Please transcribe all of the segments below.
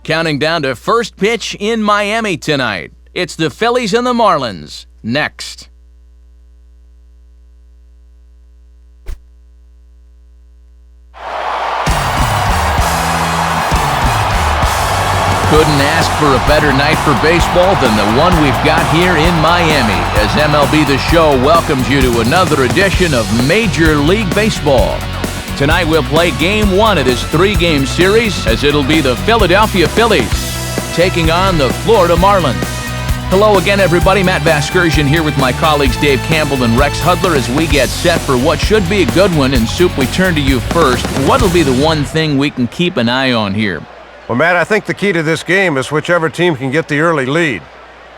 Counting down to first pitch in Miami tonight. It's the Phillies and the Marlins. Next. Couldn't ask for a better night for baseball than the one we've got here in Miami as MLB The Show welcomes you to another edition of Major League Baseball. Tonight we'll play Game 1 of this 3-game series as it'll be the Philadelphia Phillies taking on the Florida Marlins. Hello again, everybody. Matt Vasgersian here with my colleagues Dave Campbell and Rex Hudler as we get set for what should be a good one. And Soup, we turn to you first. What'll be the one thing we can keep an eye on here? Well, Matt, I think the key to this game is whichever team can get the early lead.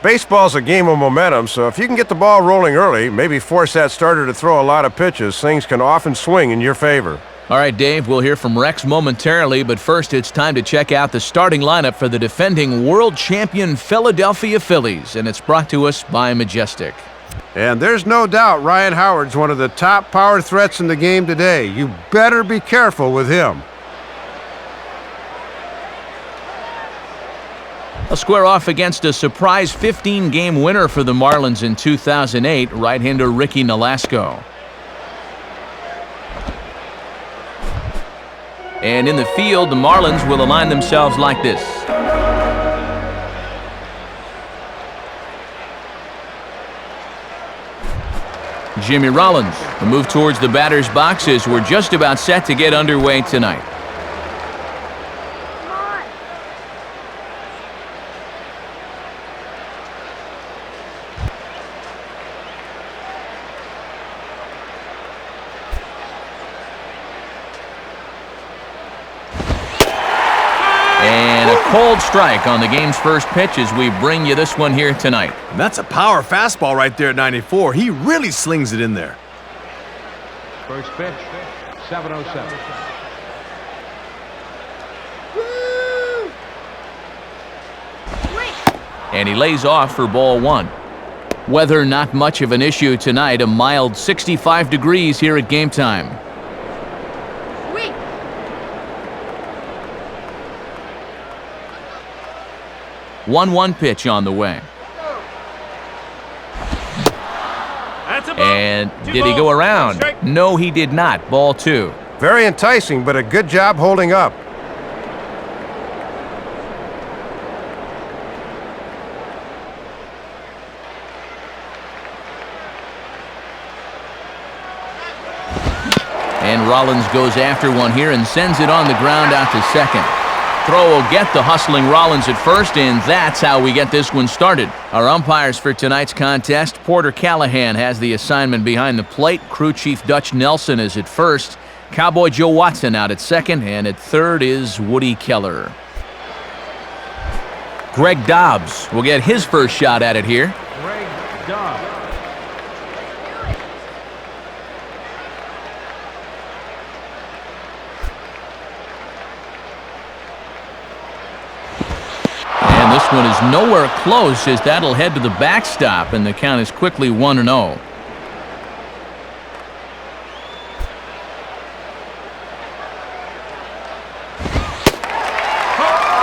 Baseball's a game of momentum, so if you can get the ball rolling early, maybe force that starter to throw a lot of pitches, things can often swing in your favor. All right, Dave, we'll hear from Rex momentarily, but first it's time to check out the starting lineup for the defending world champion Philadelphia Phillies, and it's brought to us by Majestic. And there's no doubt Ryan Howard's one of the top power threats in the game today. You better be careful with him. They'll square off against a surprise 15-game winner for the Marlins in 2008, right-hander Ricky Nolasco. And in the field, the Marlins will align themselves like this. Jimmy Rollins, a move towards the batter's box as we're just about set to get underway tonight. Cold strike on the game's first pitch as we bring you this one here tonight. And that's a power fastball right there at 94. He really slings it in there. First pitch, 7:07. And he lays off for ball one. Weather not much of an issue tonight. A mild 65 degrees here at game time. 1-1 pitch on the way. And did he go around? No, he did not. Ball 2. Very enticing, but a good job holding up. And Rollins goes after one here and sends it on the ground out to second. Throw will get the hustling Rollins at first, and that's how we get this one started. Our umpires for tonight's contest, Porter Callahan has the assignment behind the plate. Crew Chief Dutch Nelson is at first. Cowboy Joe Watson out at second, and at third is Woody Keller. Greg Dobbs will get his first shot at it here. Greg Dobbs. This one is nowhere close as that'll head to the backstop, and the count is quickly 1-0.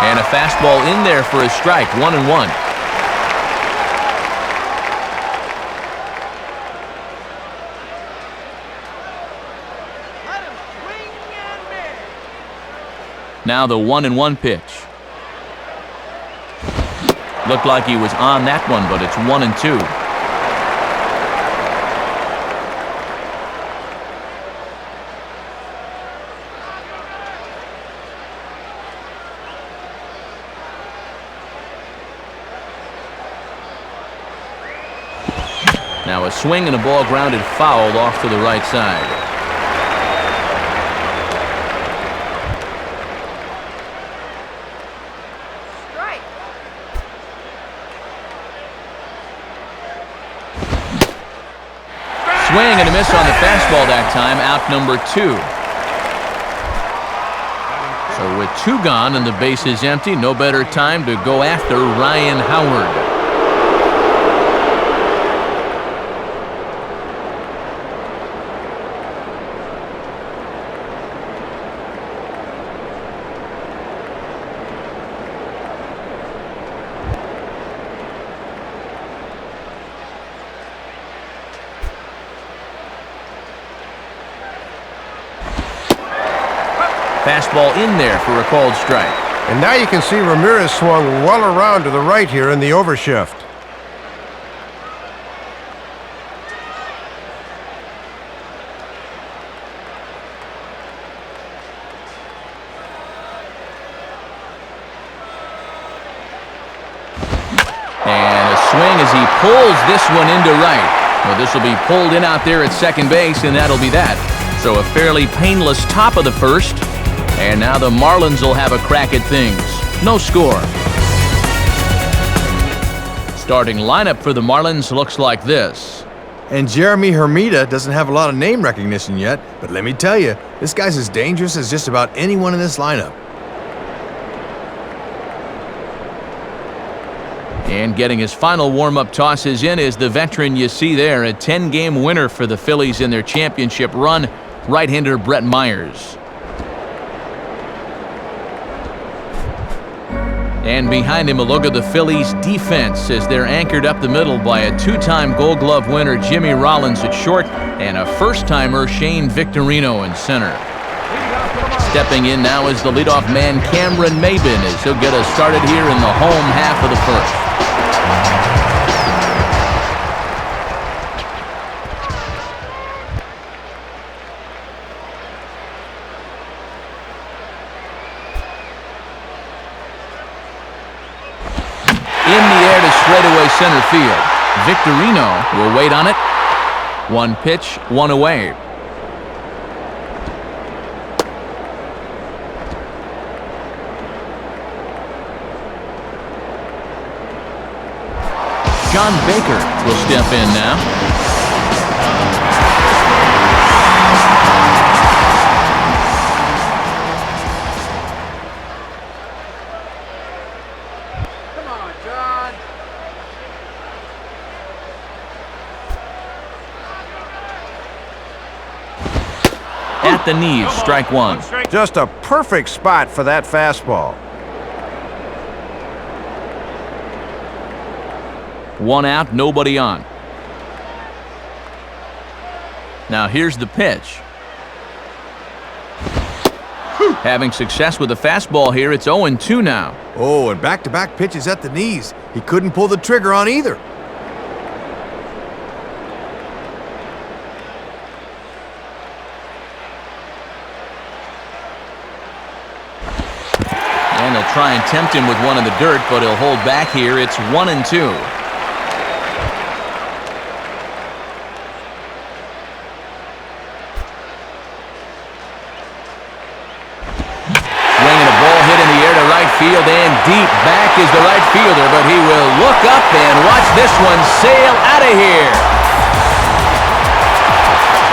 And a fastball in there for a strike, 1-1. Now the 1-1 pitch. Looked like he was on that one, but it's 1-2. Now a swing and a ball grounded foul off to the right side. Swing and a miss on the fastball that time, out number 2. So with 2 gone and the bases empty, no better time to go after Ryan Howard. Fastball in there for a called strike. And now you can see Ramirez swung well around to the right here in the overshift. And a swing as he pulls this one into right. Well, this will be pulled in out there at second base, and that'll be that. So a fairly painless top of the first. And now the Marlins will have a crack at things. No score. Starting lineup for the Marlins looks like this. And Jeremy Hermida doesn't have a lot of name recognition yet, but let me tell you, this guy's as dangerous as just about anyone in this lineup. And getting his final warm-up tosses in is the veteran you see there, a 10-game winner for the Phillies in their championship run, right-hander Brett Myers. And behind him, a look at the Phillies' defense as they're anchored up the middle by a two-time Gold Glove winner Jimmy Rollins at short and a first-timer Shane Victorino in center. Stepping in now is the leadoff man Cameron Maybin as he'll get us started here in the home half of the first. In the air to straightaway center field. Victorino will wait on it. One pitch, one away. John Baker will step in now. Come on, John. At the knees, strike one. Just a perfect spot for that fastball. One out, nobody on. Now here's the pitch. Having success with the fastball here, it's 0-2 now. Oh, and back-to-back pitches at the knees. He couldn't pull the trigger on either. And they'll try and tempt him with one in the dirt, but he'll hold back here. It's 1-2. Field and deep back is the right fielder, but he will look up and watch this one sail out of here.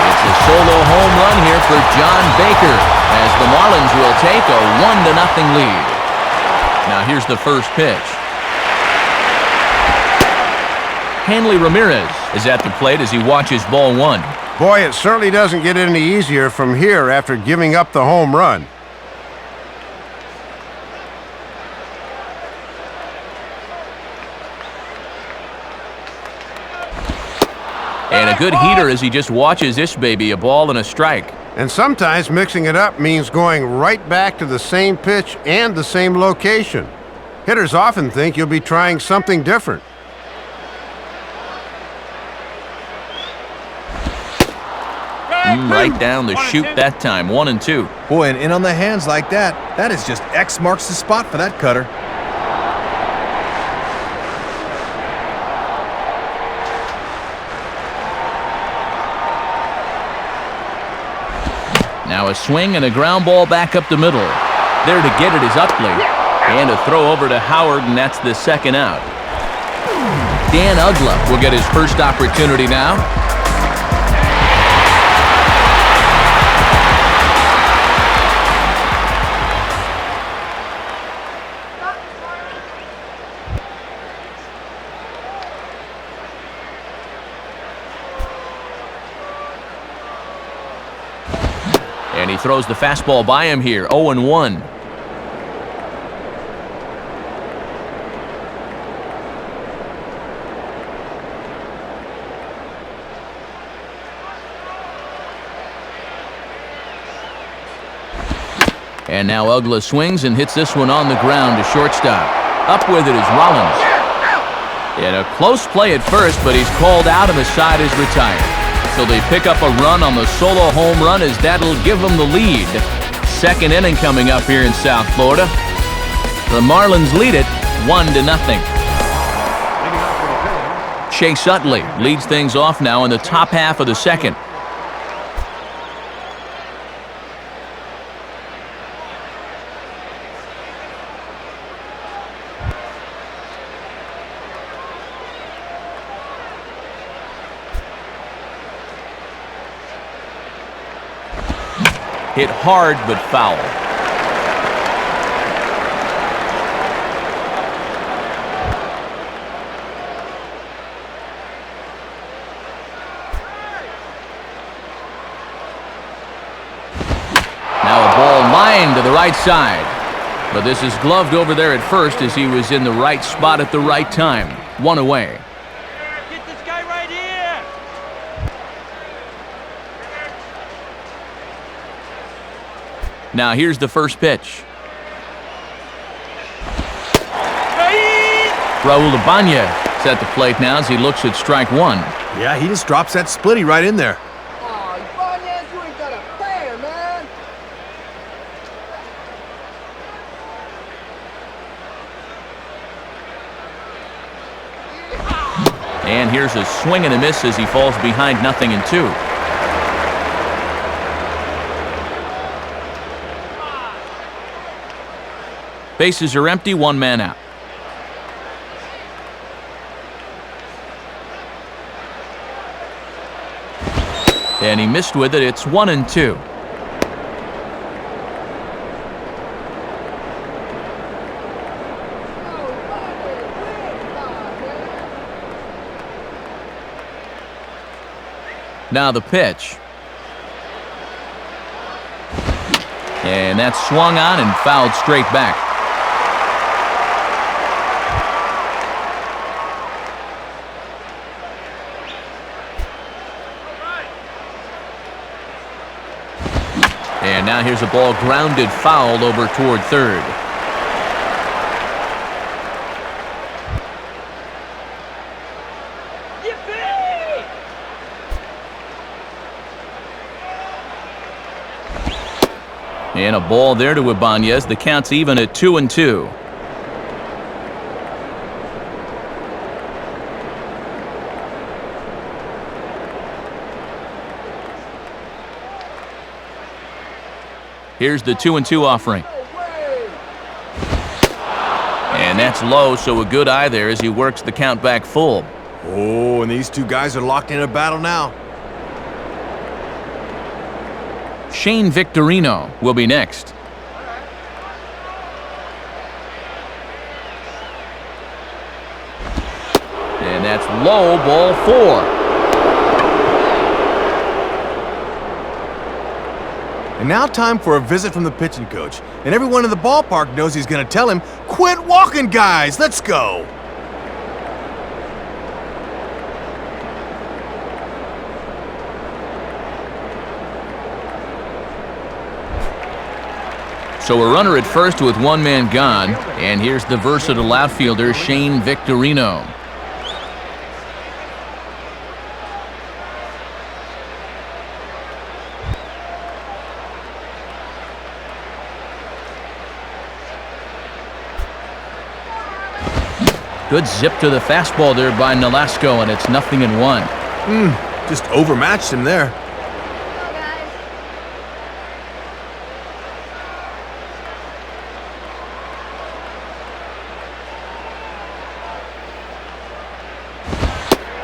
It's a solo home run here for John Baker as the Marlins will take a 1-0 lead. Now here's the first pitch. Hanley Ramirez is at the plate as he watches ball one. Boy, it certainly doesn't get any easier from here after giving up the home run. And a good heater as he just watches this baby, a ball and a strike. And sometimes mixing it up means going right back to the same pitch and the same location. Hitters often think you'll be trying something different. Right down the chute that time, 1-2. Boy, and in on the hands like that, that is just X marks the spot for that cutter. Now a swing and a ground ball back up the middle. There to get it is Utley. And a throw over to Howard, and that's the second out. Dan Uggla will get his first opportunity now. And he throws the fastball by him here, 0-1. And now Ugla swings and hits this one on the ground to shortstop. Up with it is Rollins. In a close play at first, but he's called out and the side is retired. So they pick up a run on the solo home run as that'll give them the lead. Second inning coming up here in South Florida. The Marlins lead it 1-0. Chase Utley leads things off now in the top half of the second. Hit hard but foul. Now a ball lined to the right side. But this is gloved over there at first as he was in the right spot at the right time. One away. Get this guy right here! Now here's the first pitch. Raul Ibanez is at the plate now as he looks at strike one. Yeah, he just drops that splitty right in there. Oh, Ibanez, you ain't got a player, man! And here's a swing and a miss as he falls behind 0-2. Bases are empty, one man out. And he missed with it. It's 1-2. Now the pitch. And that's swung on and fouled straight back. And now here's a ball grounded foul over toward third. And a ball there to Ibanez. The count's even at 2-2. Here's the 2-2 offering. And that's low, so a good eye there as he works the count back full. Oh, and these two guys are locked in a battle now. Shane Victorino will be next. And that's low, ball 4. And now time for a visit from the pitching coach. And everyone in the ballpark knows he's going to tell him, "Quit walking, guys, let's go." So a runner at first with one man gone. And here's the versatile outfielder, Shane Victorino. Good zip to the fastball there by Nolasco, and it's 0-1. Just overmatched him there.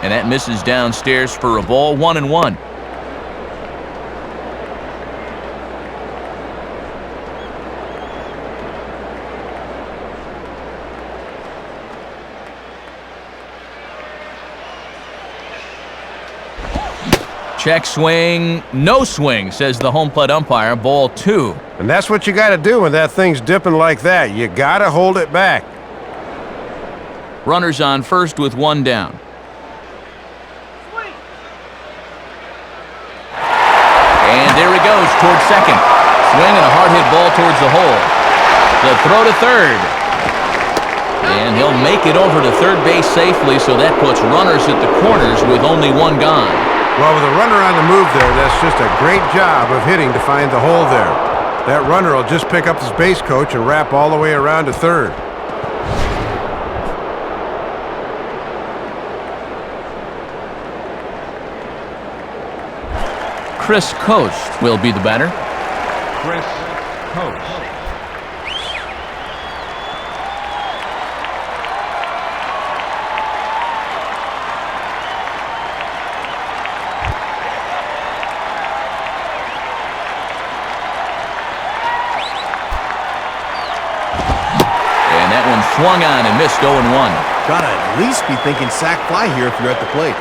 And that misses downstairs for a ball, 1-1. Check swing, no swing, says the home plate umpire, ball 2. And that's what you got to do when that thing's dipping like that. You got to hold it back. Runners on first with one down. And there he goes toward second. swing and a hard hit ball towards the hole. The throw to third. And he'll make it over to third base safely, so that puts runners at the corners with only one gone. Well, with a runner on the move there, that's just a great job of hitting to find the hole there. That runner will just pick up his base coach and wrap all the way around to third. Chris Coast will be the batter. Chris Coast. Swung on and missed 0-1. Gotta at least be thinking sac fly here if you're at the plate.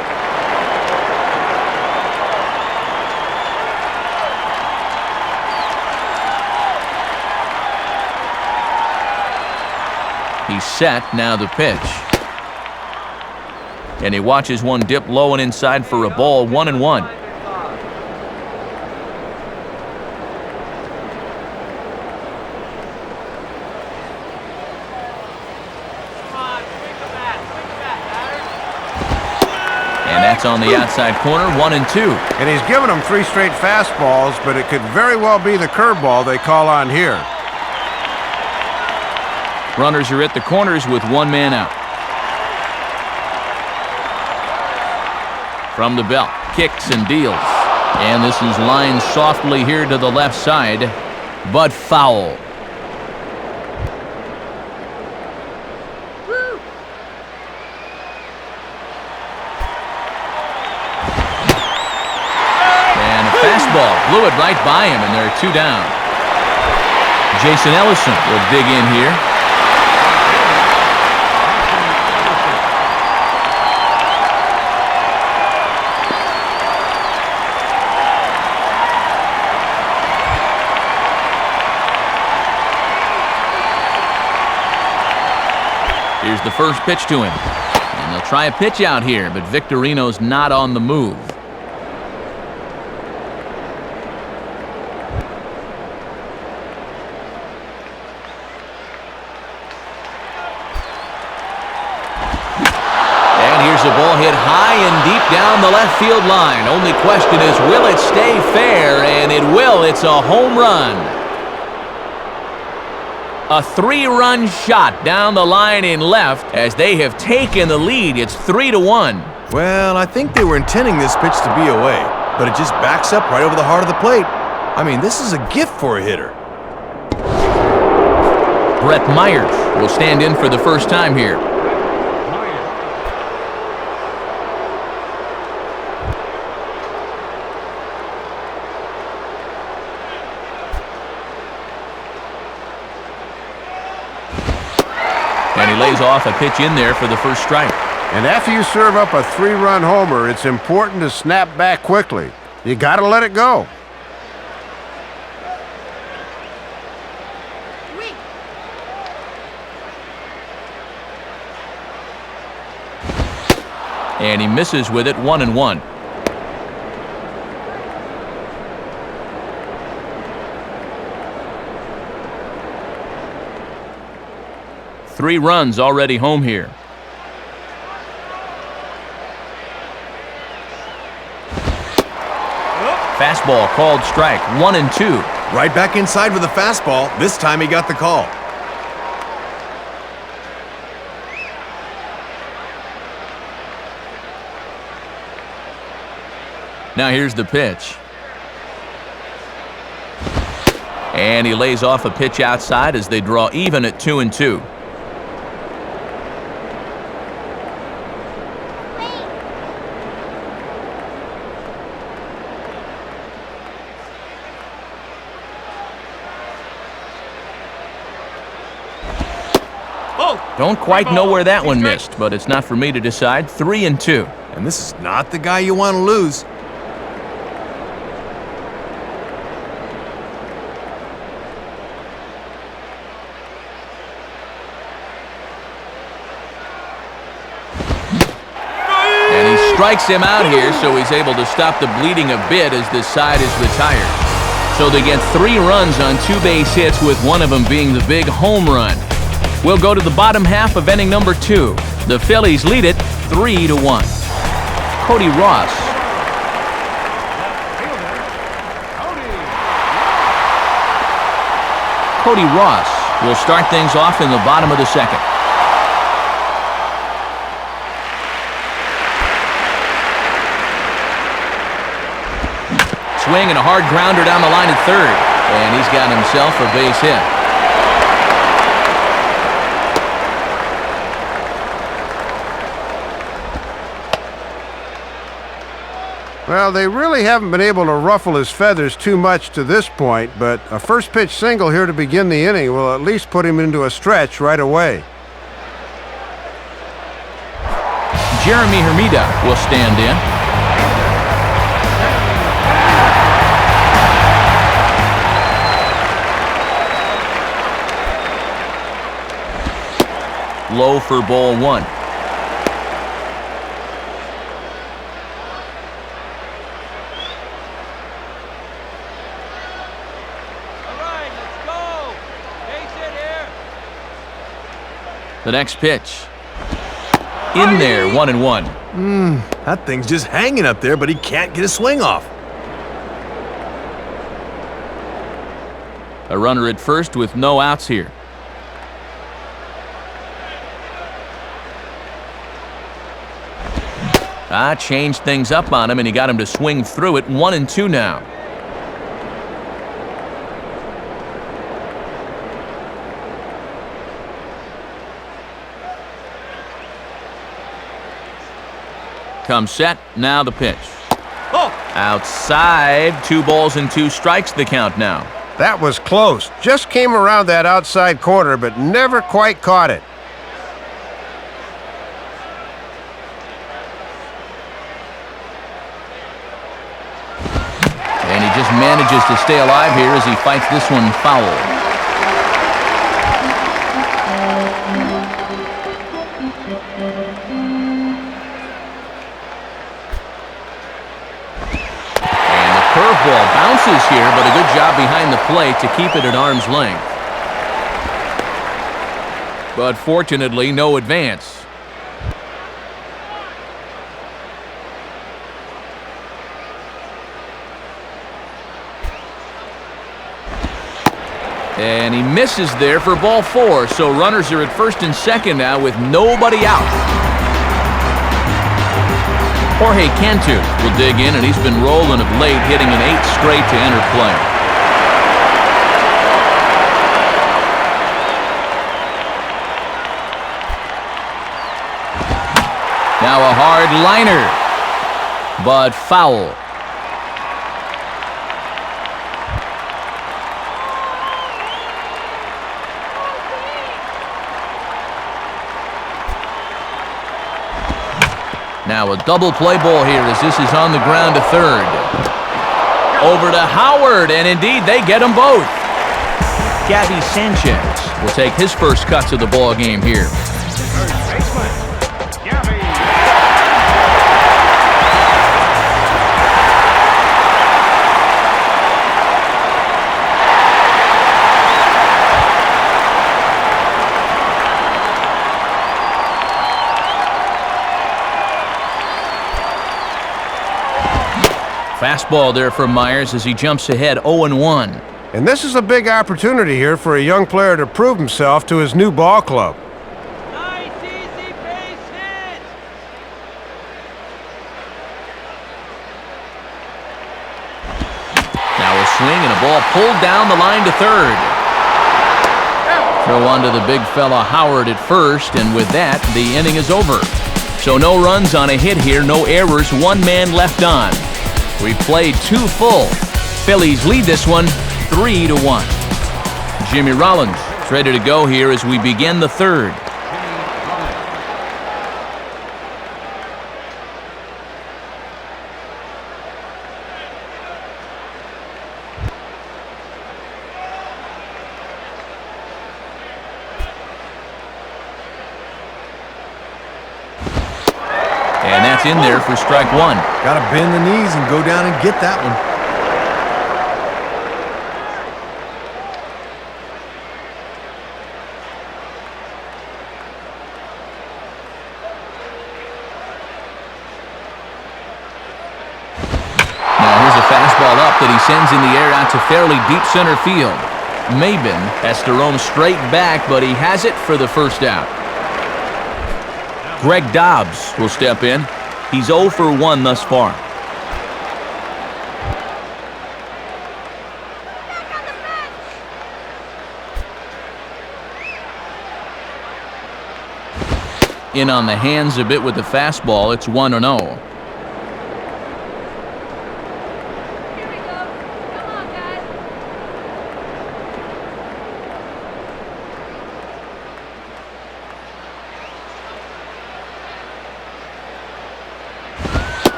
He's set, now the pitch. And he watches one dip low and inside for a ball, 1-1. That's on the outside corner, 1-2. And he's given them 3 straight fastballs, but it could very well be the curveball they call on here. Runners are at the corners with one man out. From the belt, kicks and deals. And this is lined softly here to the left side, but foul. Fastball blew it right by him, and there are 2 down. Jason Ellison will dig in here. Here's the first pitch to him. And they'll try a pitch out here, but Victorino's not on the move. The ball hit high and deep down the left field line. Only question is, will it stay fair? And it will. It's a home run. A 3-run shot down the line in left as they have taken the lead. It's 3-1. Well, I think they were intending this pitch to be away, but it just backs up right over the heart of the plate. I mean, this is a gift for a hitter. Brett Myers will stand in for the first time here. And he lays off a pitch in there for the first strike. And after you serve up a 3-run homer, it's important to snap back quickly. You got to let it go. And he misses with it, 1-1. Three runs already home here. Fastball called strike, 1-2. Right back inside with a fastball. This time he got the call. Now here's the pitch. And he lays off a pitch outside as they draw even at 2-2. Don't quite know where that one missed, but it's not for me to decide. 3-2. And this is not the guy you want to lose. And he strikes him out here, so he's able to stop the bleeding a bit as this side is retired. So they get 3 runs on 2 base hits, with one of them being the big home run. We'll go to the bottom half of inning number 2. The Phillies lead it 3-1. Cody Ross. Cody Ross will start things off in the bottom of the second. Swing and a hard grounder down the line at third. And he's got himself a base hit. Well, they really haven't been able to ruffle his feathers too much to this point, but a first pitch single here to begin the inning will at least put him into a stretch right away. Jeremy Hermida will stand in. Low for ball 1. The next pitch. In there, 1-1. That thing's just hanging up there, but he can't get a swing off. A runner at first with no outs here. Changed things up on him, and he got him to swing through it. 1-2 now. Come set, now the pitch. Outside, 2 balls and 2 strikes the count now. That was close. Just came around that outside corner, but never quite caught it. And he just manages to stay alive here as he fights this one foul. Curveball bounces here, but a good job behind the plate to keep it at arm's length. But fortunately, no advance. And he misses there for ball 4, so runners are at first and second now with nobody out. Jorge Cantu will dig in, and he's been rolling of late, hitting an 8 straight to enter play. Now a hard liner, but foul. Now a double play ball here as this is on the ground to third. Over to Howard, and indeed they get them both. Gabby Sanchez will take his first cuts of the ball game here. Fastball there for Myers as he jumps ahead 0-1. And this is a big opportunity here for a young player to prove himself to his new ball club. Nice, easy base hit. Now a swing and a ball pulled down the line to third. Throw onto the big fella Howard at first, and with that, the inning is over. So no runs on a hit here, no errors, 1 man left on. We played 2 full. Phillies lead this one 3-1. Jimmy Rollins ready to go here as we begin the third. And that's in there for strike 1. Gotta bend the knees and go down and get that one. sends in the air out to fairly deep center field. Maben has to roam straight back, but he has it for the first out. Greg Dobbs will step in. He's 0 for 1 thus far. In on the hands a bit with the fastball. It's 1-0.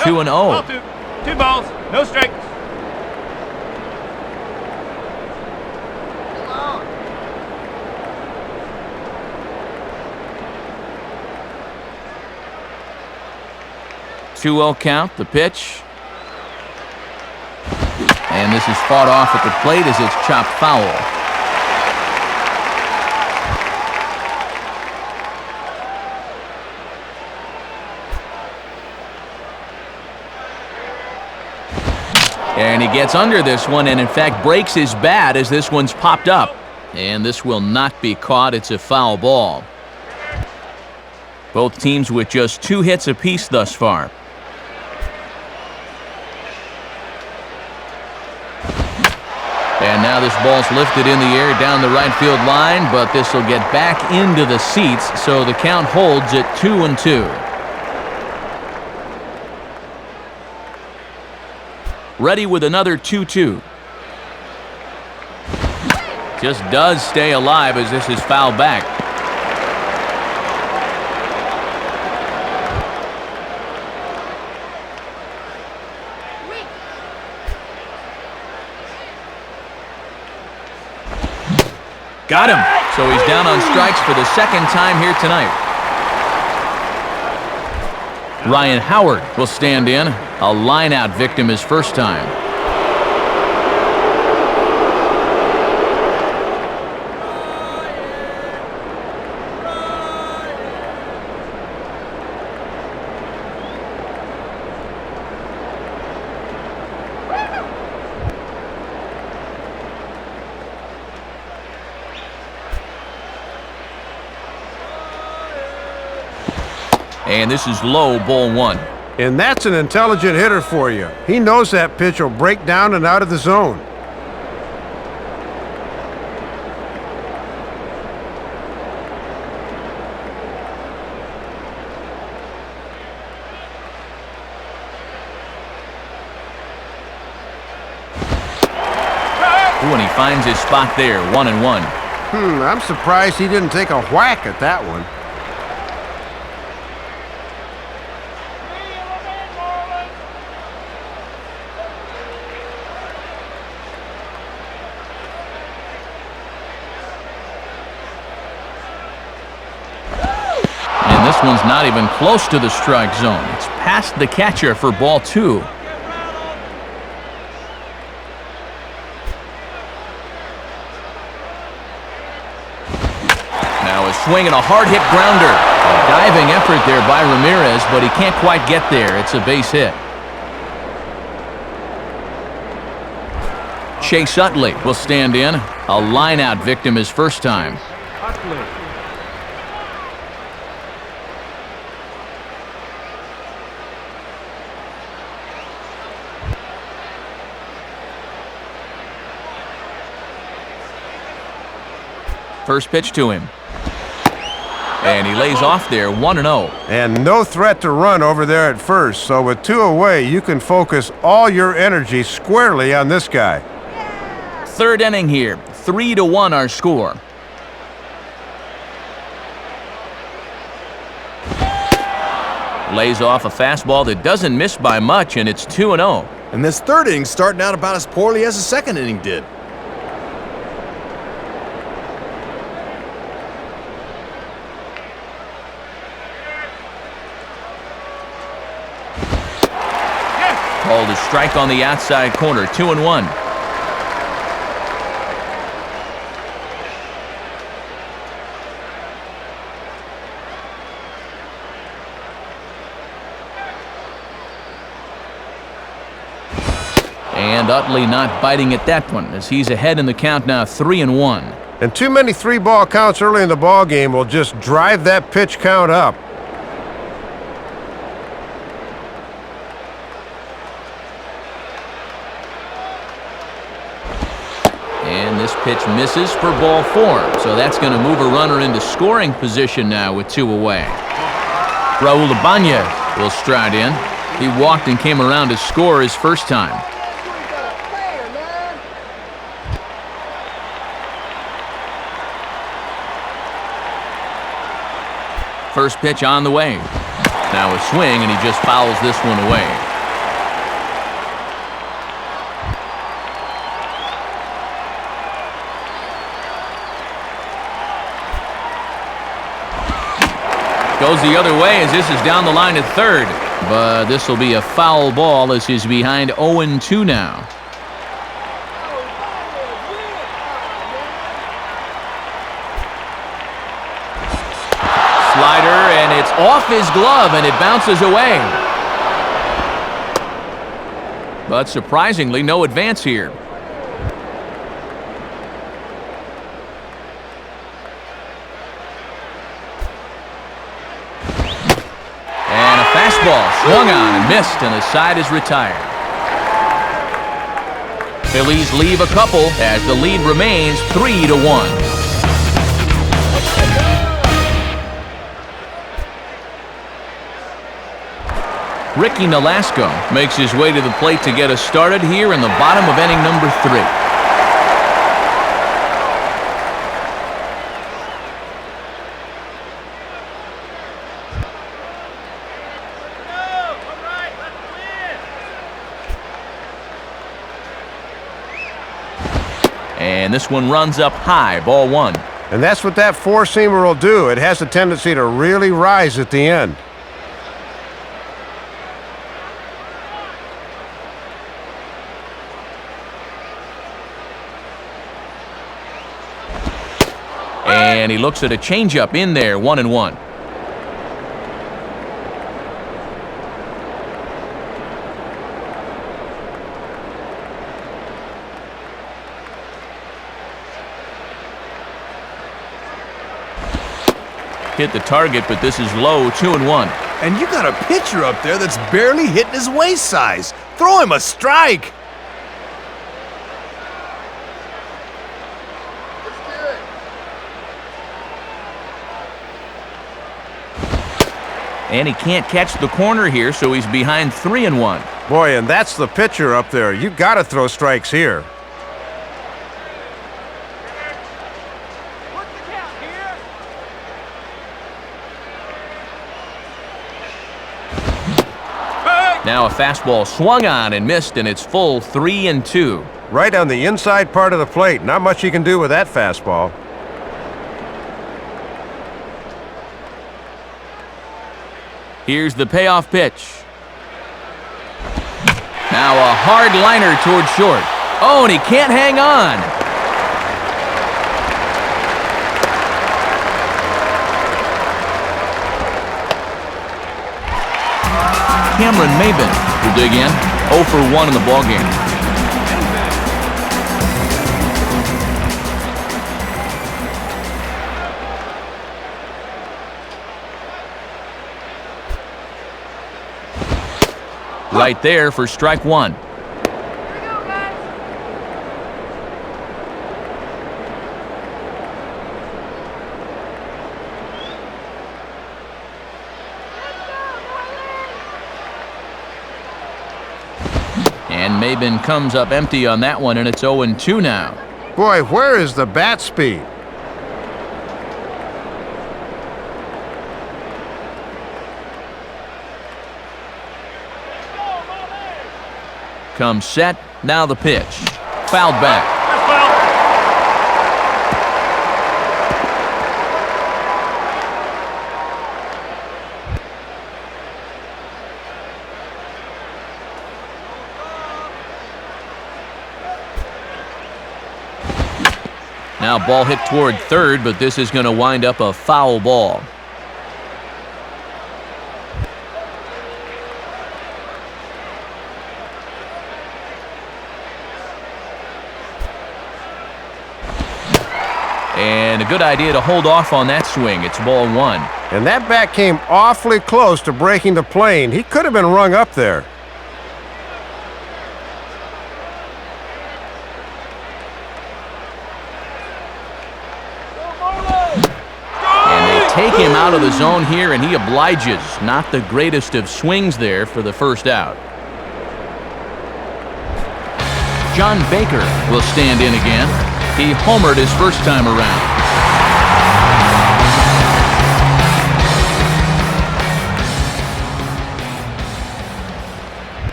2-0. 2 balls, no strikes. Two-0 count, the pitch. And this is fought off at the plate as it's chopped foul. And he gets under this one and in fact breaks his bat as this one's popped up. And this will not be caught. It's a foul ball. Both teams with just 2 hits apiece thus far. And now this ball's lifted in the air down the right field line, but this will get back into the seats, so the count holds at 2-2. Ready with another 2-2. Just does stay alive as this is fouled back. Got him. So he's down on strikes for the second time here tonight. Ryan Howard will stand in. A line-out victim his first time. And this is low, ball 1. And that's an intelligent hitter for you. He knows that pitch will break down and out of the zone. Ooh, and he finds his spot there, 1-1. I'm surprised he didn't take a whack at that one. This one's not even close to the strike zone. It's past the catcher for ball 2. Now a swing and a hard hit grounder. A diving effort there by Ramirez, but he can't quite get there. It's a base hit. Chase Utley will stand in. A line-out victim his first time. First pitch to him. And he lays off there, 1-0. And no threat to run over there at first, so with 2 away, you can focus all your energy squarely on this guy. Third inning here, 3-1 our score. Lays off a fastball that doesn't miss by much, and it's 2-0. And this third inning starting out about as poorly as the second inning did. Called a strike on the outside corner, 2-1. And Utley not biting at that one as he's ahead in the count now 3-1. And too many 3-ball counts early in the ball game will just drive that pitch count up. And this pitch misses for ball 4. So that's going to move a runner into scoring position now with 2 away. Raul Ibanez will stride in. He walked and came around to score his first time. First pitch on the way. Now a swing, and he just fouls this one away. Goes the other way as this is down the line at third. But this will be a foul ball as he's behind 0-2 now. Slider, and it's off his glove, and it bounces away. But surprisingly, no advance here. And a fastball swung on and missed, and the side is retired. Phillies leave a couple as the lead remains 3-1. Ricky Nolasco makes his way to the plate to get us started here in the bottom of inning number 3. And this one runs up high, ball 1. And that's what that four-seamer will do. It has a tendency to really rise at the end. And he looks at a changeup in there, 1-1. Hit the target, but this is low, 2-1. And you got a pitcher up there that's barely hitting his waist size. Throw him a strike. And he can't catch the corner here, so he's behind 3-1. Boy, and that's the pitcher up there. You got to throw strikes here. What's the count here? Now a fastball swung on and missed, and it's full 3-2. Right on the inside part of the plate. Not much you can do with that fastball. Here's the payoff pitch. Now a hard liner toward short. Oh, and he can't hang on. Cameron Maben will dig in. 0 for 1 in the ballgame. Right there for strike 1. And Maben comes up empty on that one, and it's 0-2 now. Boy, where is the bat speed? Comes set, now the pitch. Fouled back. That's foul. Now ball hit toward third, but this is going to wind up a foul ball. And a good idea to hold off on that swing. It's ball 1. And that bat came awfully close to breaking the plane. He could have been rung up there. And they take him out of the zone here, and he obliges. Not the greatest of swings there for the first out. John Baker will stand in again. He homered his first time around.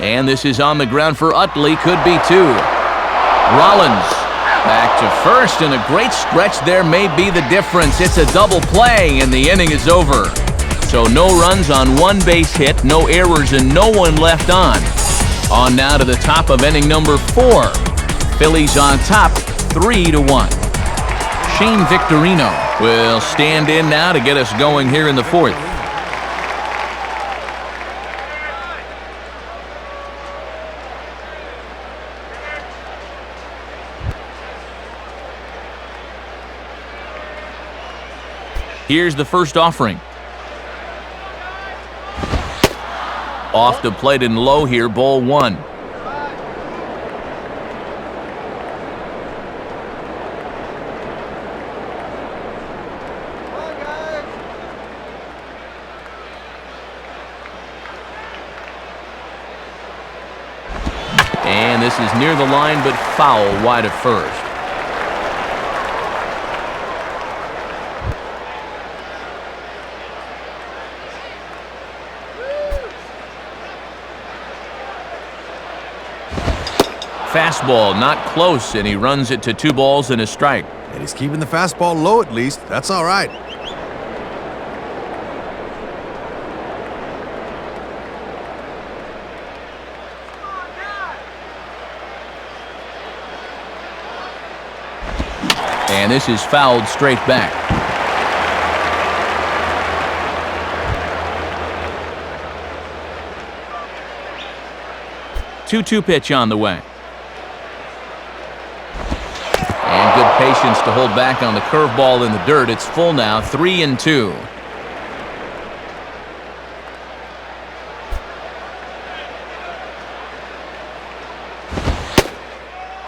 And this is on the ground for Utley. Could be 2. Rollins back to first, and a great stretch there may be the difference. It's a double play, and the inning is over. So no runs on 1 base hit, no errors, and no one left on. On now to the top of inning number 4. Phillies on top, 3-1. Shane Victorino will stand in now to get us going here in the 4th. Here's the first offering. Off the plate and low here, ball 1. And this is near the line, but foul wide of first. Fastball not close, and he runs it to 2 balls and a strike. And he's keeping the fastball low at least. That's all right. And this is fouled straight back. Two-two pitch on the way. And good patience to hold back on the curveball in the dirt. It's full now, 3-2.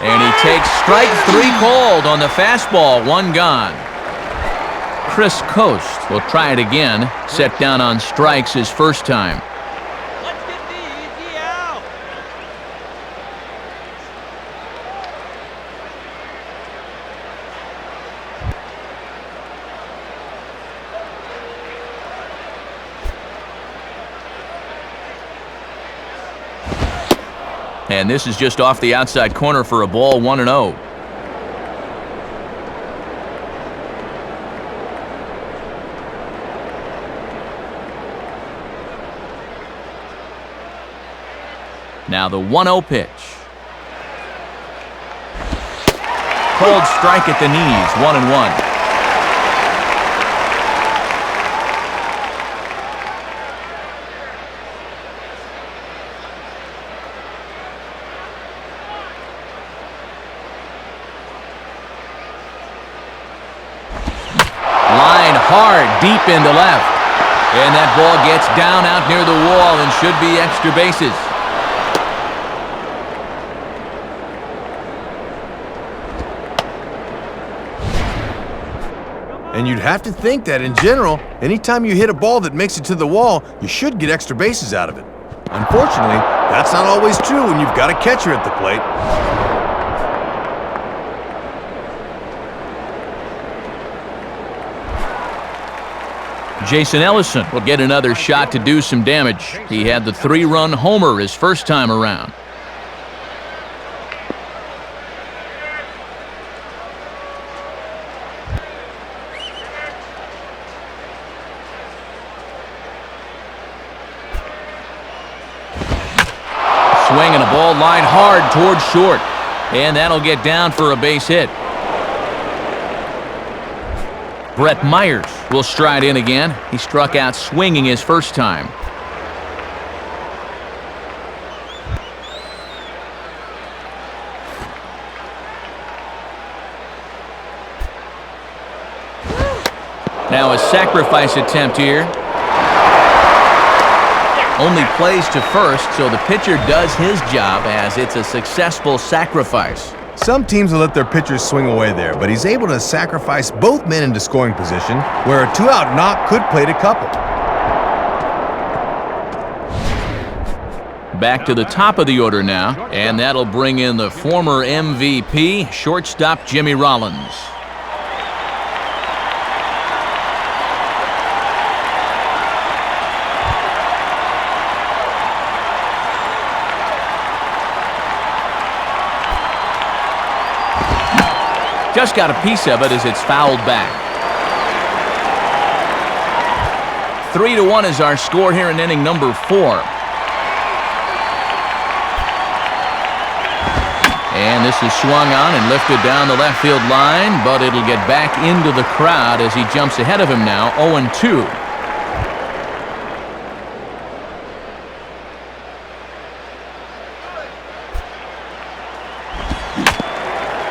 And he takes strike 3 called on the fastball, 1 gone. Chris Coast will try it again, set down on strikes his first time. Let's get the easy out. And this is just off the outside corner for a ball, 1-0. Now the 1-0 pitch. Cold strike at the knees, 1-1. Line hard, deep into left. And that ball gets down out near the wall and should be extra bases. And you'd have to think that in general, anytime you hit a ball that makes it to the wall, you should get extra bases out of it. Unfortunately, that's not always true when you've got a catcher at the plate. Jason Ellison will get another shot to do some damage. He had the 3-run homer his first time around. Swing and a ball line hard towards short. And that'll get down for a base hit. Brett Myers will stride in again. He struck out swinging his first time. Now a sacrifice attempt here. Only plays to first, so the pitcher does his job as it's a successful sacrifice. Some teams will let their pitchers swing away there, but he's able to sacrifice both men into scoring position, where a two-out knock could play to couple. Back to the top of the order now, and that'll bring in the former MVP, shortstop Jimmy Rollins. Just got a piece of it as it's fouled back. 3-1 is our score here in inning number 4. And this is swung on and lifted down the left field line, but it'll get back into the crowd as he jumps ahead of him now, 0-2.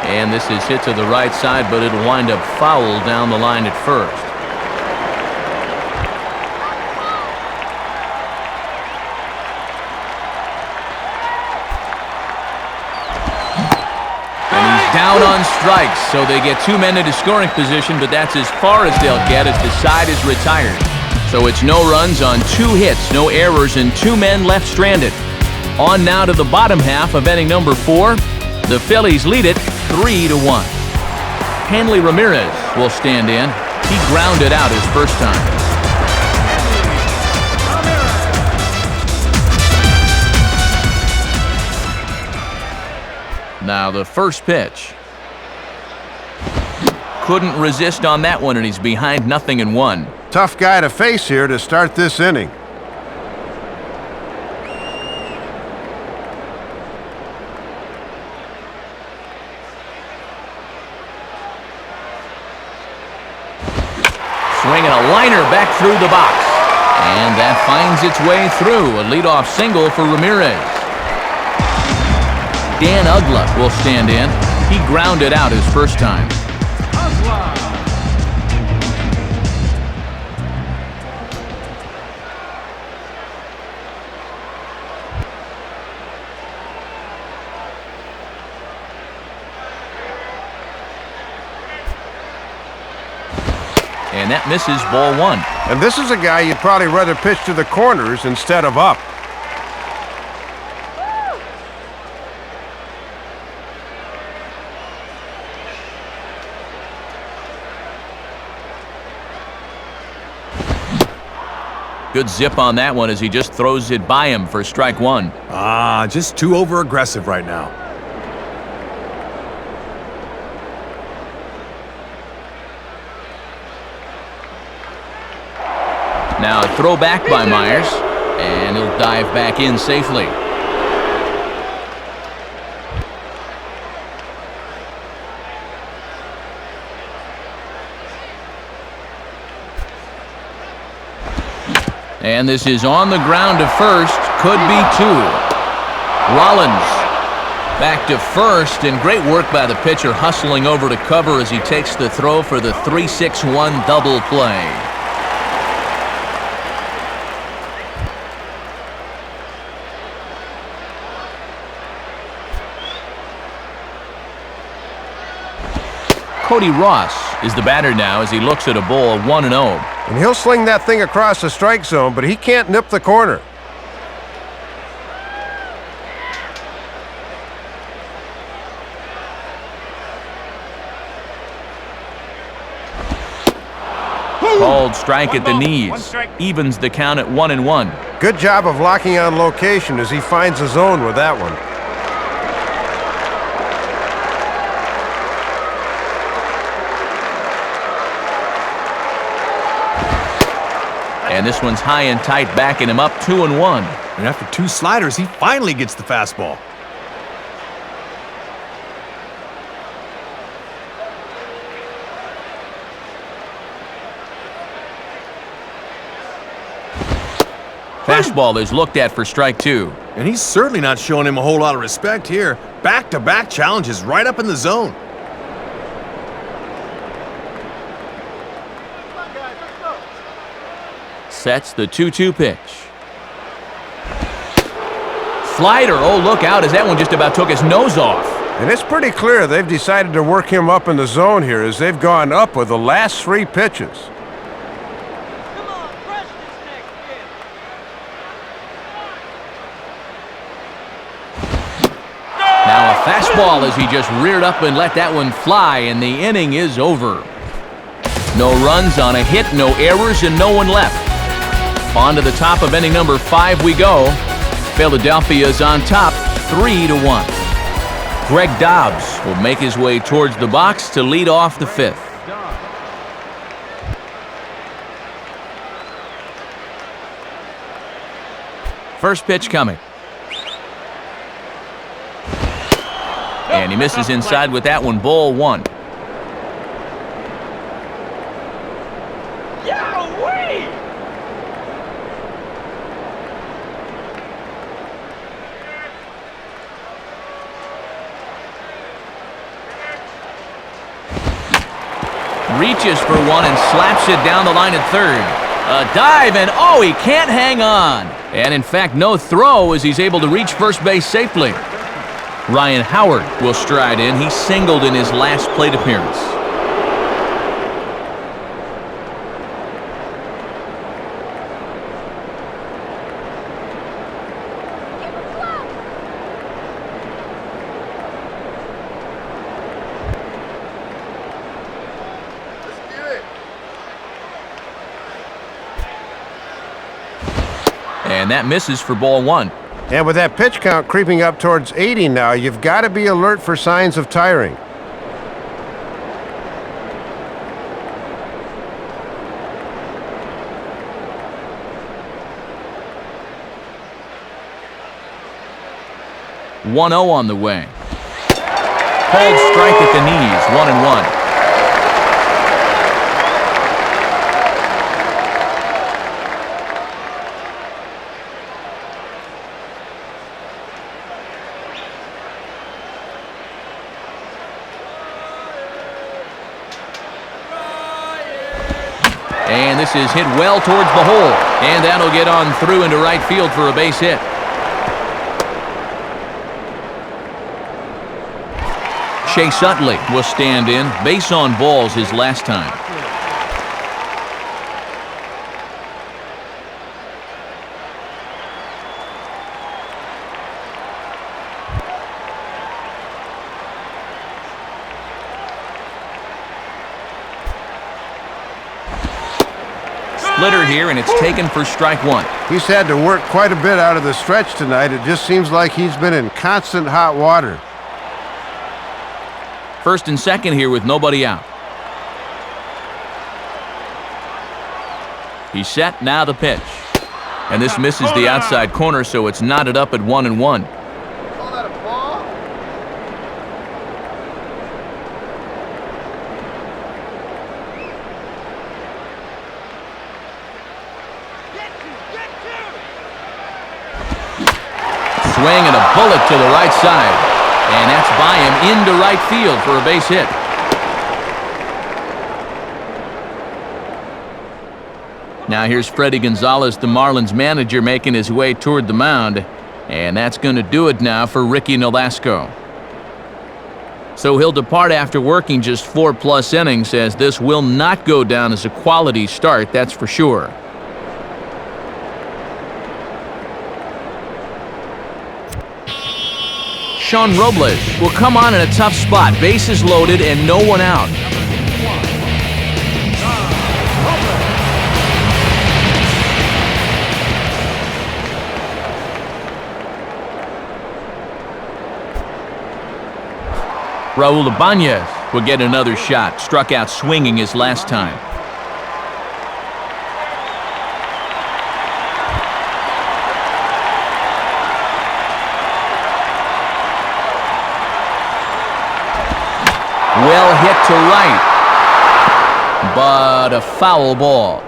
And this is hit to the right side, but it'll wind up foul down the line at first. And he's down on strikes, so they get 2 men into scoring position, but that's as far as they'll get as the side is retired. So it's no runs on 2 hits, no errors, and 2 men left stranded. On now to the bottom half of inning number 4. The Phillies lead it 3-1. Hanley Ramirez will stand in. He grounded out his first time. Now the first pitch. Couldn't resist on that one, and he's behind 0-1. Tough guy to face here to start this inning. Swinging a liner back through the box. And that finds its way through. A leadoff single for Ramirez. Dan Ugla will stand in. He grounded out his first time. And that misses, ball 1. And this is a guy you'd probably rather pitch to the corners instead of up. Good zip on that one as he just throws it by him for strike 1. Just too over-aggressive right now. Now a throw back by Myers, and he'll dive back in safely. And this is on the ground to first. Could be 2. Rollins back to first, and great work by the pitcher hustling over to cover as he takes the throw for the 3-6-1 double play. Cody Ross is the batter now as he looks at a ball 1-0. And he'll sling that thing across the strike zone, but he can't nip the corner. Called strike at the knees. Evens the count at 1-1. Good job of locking on location as he finds the zone with that one. And this one's high and tight, backing him up 2-1. And after 2 sliders, he finally gets the fastball. Fastball is looked at for strike 2. And he's certainly not showing him a whole lot of respect here. Back-to-back challenges right up in the zone. Sets the 2-2 pitch. Slider, oh look out as that one just about took his nose off. And it's pretty clear they've decided to work him up in the zone here as they've gone up with the last 3 pitches. Come on, crush this next pitch. Now a fastball as he just reared up and let that one fly, and the inning is over. No runs on a hit, no errors, and no one left. On to the top of inning number 5 we go. Philadelphia's on top, 3-1. Greg Dobbs will make his way towards the box to lead off the 5th. First pitch coming. And he misses inside with that one, ball 1. Reaches for one and slaps it down the line at third. A dive, and oh, he can't hang on. And in fact, no throw as he's able to reach first base safely. Ryan Howard will stride in. He singled in his last plate appearance. And that misses for ball 1. And with that pitch count creeping up towards 80 now, you've got to be alert for signs of tiring. (1-0) on the way. Called strike at the knees, 1-1. And this is hit well towards the hole. And that'll get on through into right field for a base hit. Chase Utley will stand in. Base on balls his last time. Splitter here, and it's taken for strike 1. He's had to work quite a bit out of the stretch tonight. It just seems like he's been in constant hot water. First and second here with nobody out. He's set, now the pitch. And this misses the outside corner, so it's knotted up at 1-1. Call that a ball? Swing and a bullet to the right side. And that's by him into right field for a base hit. Now here's Freddie Gonzalez, the Marlins manager, making his way toward the mound. And that's going to do it now for Ricky Nolasco. So he'll depart after working just 4+ innings, as this will not go down as a quality start, that's for sure. Sean Robles will come on in a tough spot. Bases loaded and no one out. Raul Ibanez will get another shot. Struck out swinging his last time. Well hit to right, but a foul ball.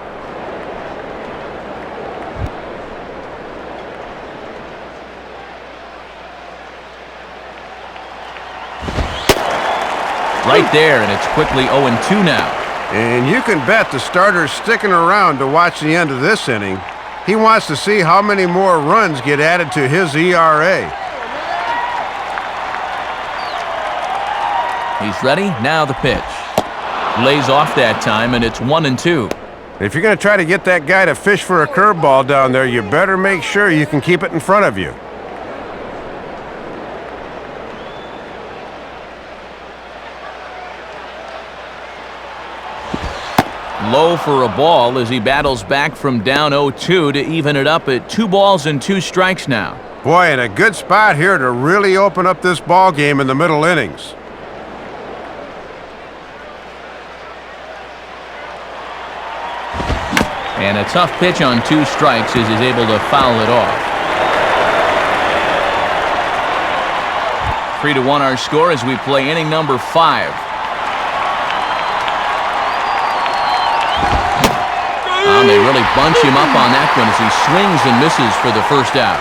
Right there, and it's quickly 0-2 now. And you can bet the starter's sticking around to watch the end of this inning. He wants to see how many more runs get added to his ERA. He's ready. Now the pitch. Lays off that time, and it's 1-2. If you're going to try to get that guy to fish for a curveball down there, you better make sure you can keep it in front of you. Low for a ball as he battles back from down 0-2 to even it up at 2 balls and 2 strikes now. Boy, in a good spot here to really open up this ball game in the middle innings. And a tough pitch on 2 strikes as he's able to foul it off. 3-1 our score as we play inning number 5. They really bunch him up on that one as he swings and misses for the first out.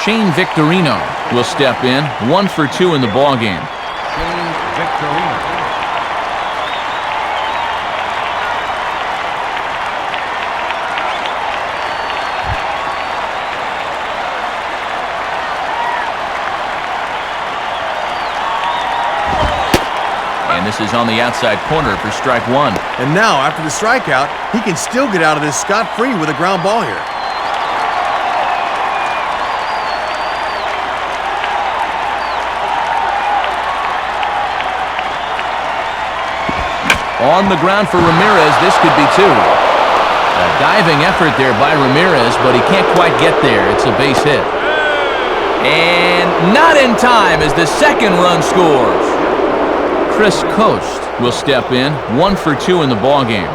Shane Victorino will step in, 1 for 2 in the ballgame. Shane Victorino. This is on the outside corner for strike 1. And now, after the strikeout, he can still get out of this scot-free with a ground ball here. On the ground for Ramirez, this could be 2. A diving effort there by Ramirez, but he can't quite get there. It's a base hit. And not in time as the second run scores. Chris Coast will step in, 1 for 2 in the ballgame.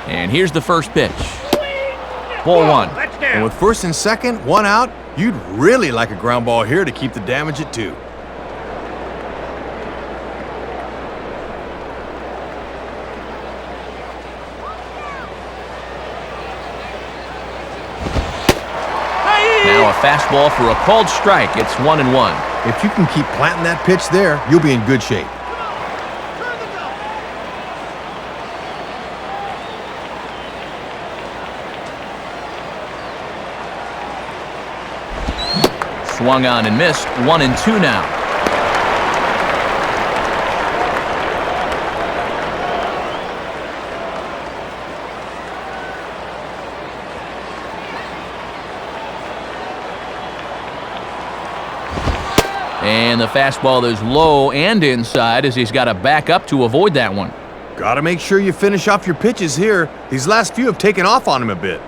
And here's the first pitch. Ball 1. And with first and second, 1 out, you'd really like a ground ball here to keep the damage at 2. Now a fastball for a called strike. It's 1-1. If you can keep planting that pitch there, you'll be in good shape. Swung on and missed. 1-2 now. And the fastball is low and inside as he's got to back up to avoid that one. Got to make sure you finish off your pitches here. These last few have taken off on him a bit.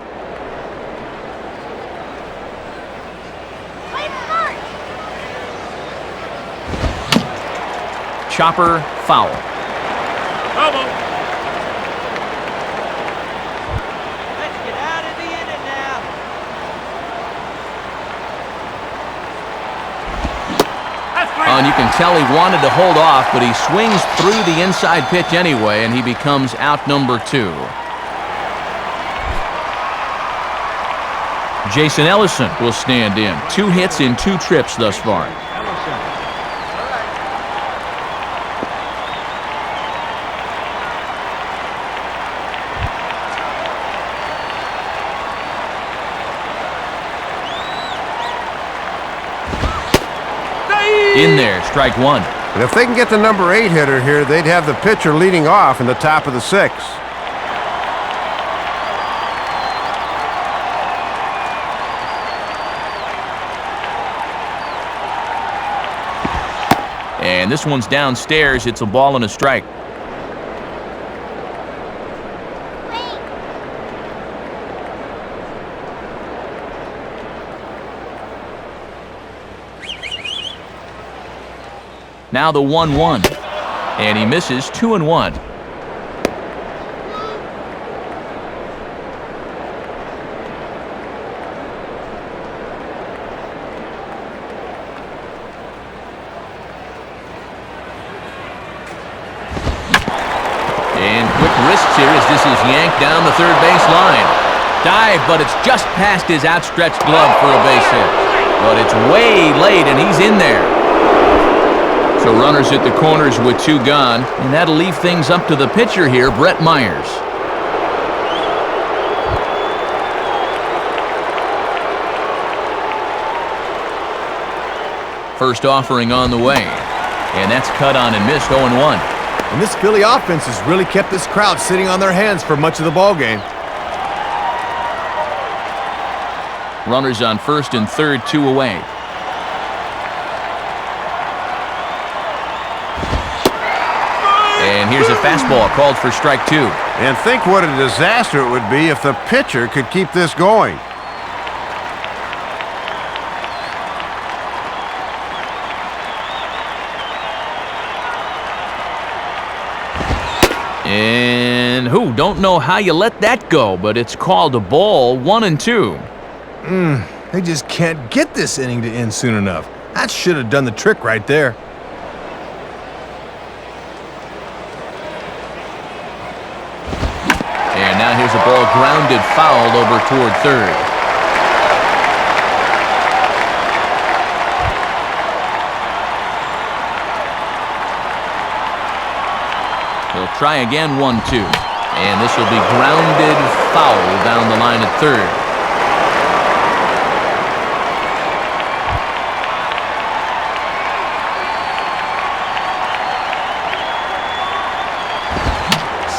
Chopper foul. Let's get out of the inning now. And you can tell he wanted to hold off, but he swings through the inside pitch anyway, and he becomes out number 2. Jason Ellison will stand in. 2 hits in 2 trips thus far. In there, strike 1. And if they can get the number 8 hitter here, they'd have the pitcher leading off in the top of the 6th. And this one's downstairs. It's a ball and a strike. Now the 1-1. And he misses. 2-1. risks here as this is yanked down the third base line. Dive, but it's just past his outstretched glove for a base hit. But it's way late, and he's in there. So runners at the corners with 2 gone, and that'll leave things up to the pitcher here, Brett Myers. First offering on the way, and that's cut on and missed, 0-1. And this Philly offense has really kept this crowd sitting on their hands for much of the ball game. Runners on first and third, 2 away. And here's a fastball called for strike 2. And think what a disaster it would be if the pitcher could keep this going. And don't know how you let that go, but it's called a ball, 1-2. They just can't get this inning to end soon enough. That should have done the trick right there. And now here's a ball grounded foul over toward third. He'll try again, 1-2. And this will be grounded foul down the line at third.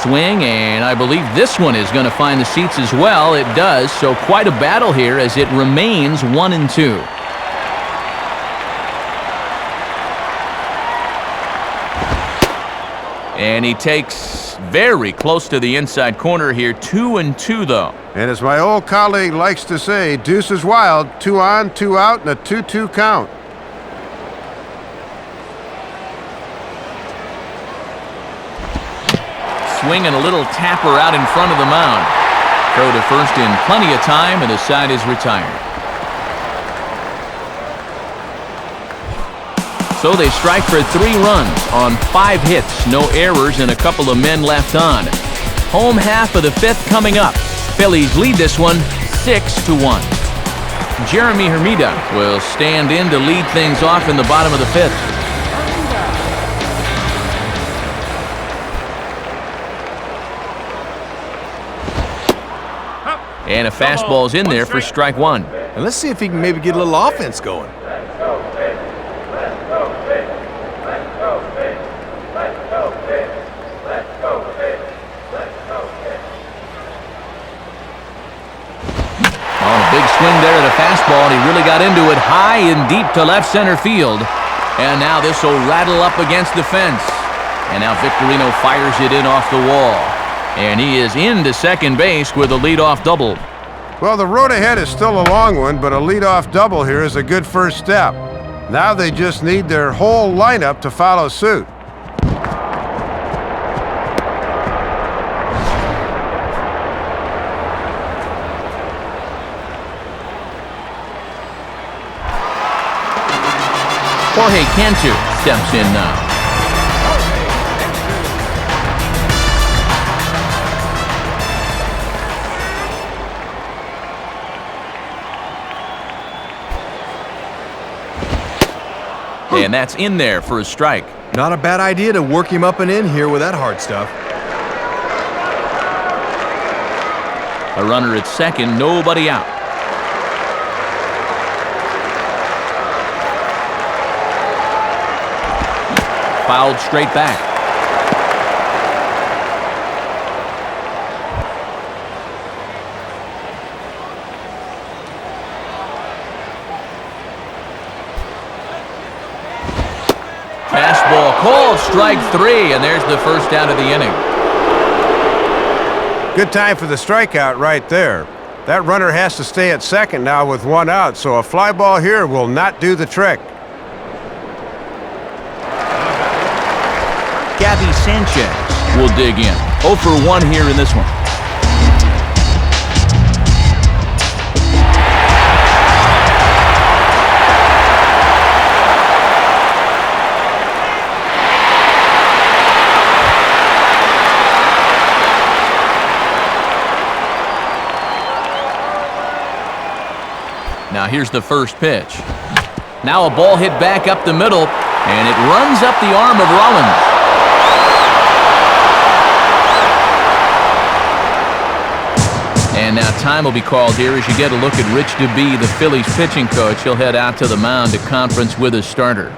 Swing, and I believe this one is going to find the seats as well. It does, so quite a battle here as it remains 1-2. And he takes very close to the inside corner here, 2-2 though. And as my old colleague likes to say, deuce is wild, 2 on, 2 out, and a 2-2 count. Swing and a little tapper out in front of the mound. Throw to first in plenty of time, and the side is retired. So they strike for 3 runs on 5 hits, no errors, and a couple of men left on. Home half of the 5th coming up. Phillies lead this one 6-1. Jeremy Hermida will stand in to lead things off in the bottom of the 5th. And a fastball's in there for strike 1. And let's see if he can maybe get a little offense going. On a big swing there at a fastball, and he really got into it high and deep to left center field. And now this will rattle up against the fence. And now Victorino fires it in off the wall. And he is into second base with a leadoff double. Well, the road ahead is still a long one, but a leadoff double here is a good first step. Now they just need their whole lineup to follow suit. Jorge Cantu steps in now. And that's in there for a strike. Not a bad idea to work him up and in here with that hard stuff. A runner at second, nobody out. Fouled straight back. Fastball called, strike 3, and there's the first out of the inning. Good time for the strikeout right there. That runner has to stay at second now with 1 out, so a fly ball here will not do the trick. Gabby Sanchez will dig in. 0 for 1 here in this one. here's the first pitch. Now a ball hit back up the middle, and it runs up the arm of Rollins. And now time will be called here as you get a look at Rich DeBee, the Phillies pitching coach. He'll head out to the mound to conference with his starter.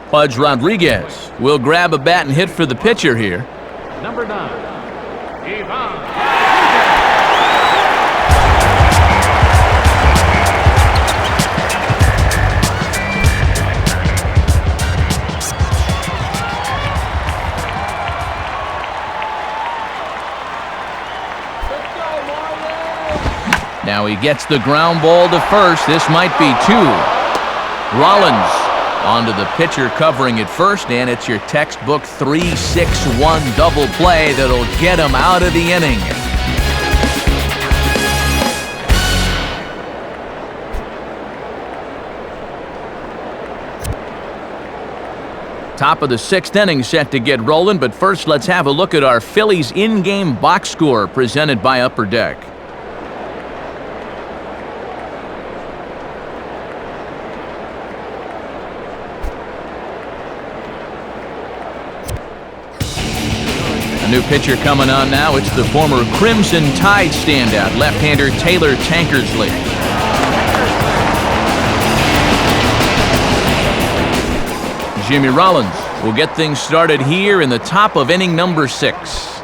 Pudge Rodriguez will grab a bat and hit for the pitcher here. Number 9, Ivan. Now he gets the ground ball to first. This might be 2. Rollins onto the pitcher covering at first, and it's your textbook 3-6-1 double play that'll get him out of the inning. Top of the 6th inning set to get rolling, but first let's have a look at our Phillies in-game box score presented by Upper Deck. New pitcher coming on now. It's the former Crimson Tide standout, left-hander Taylor Tankersley. Jimmy Rollins will get things started here in the top of inning number 6.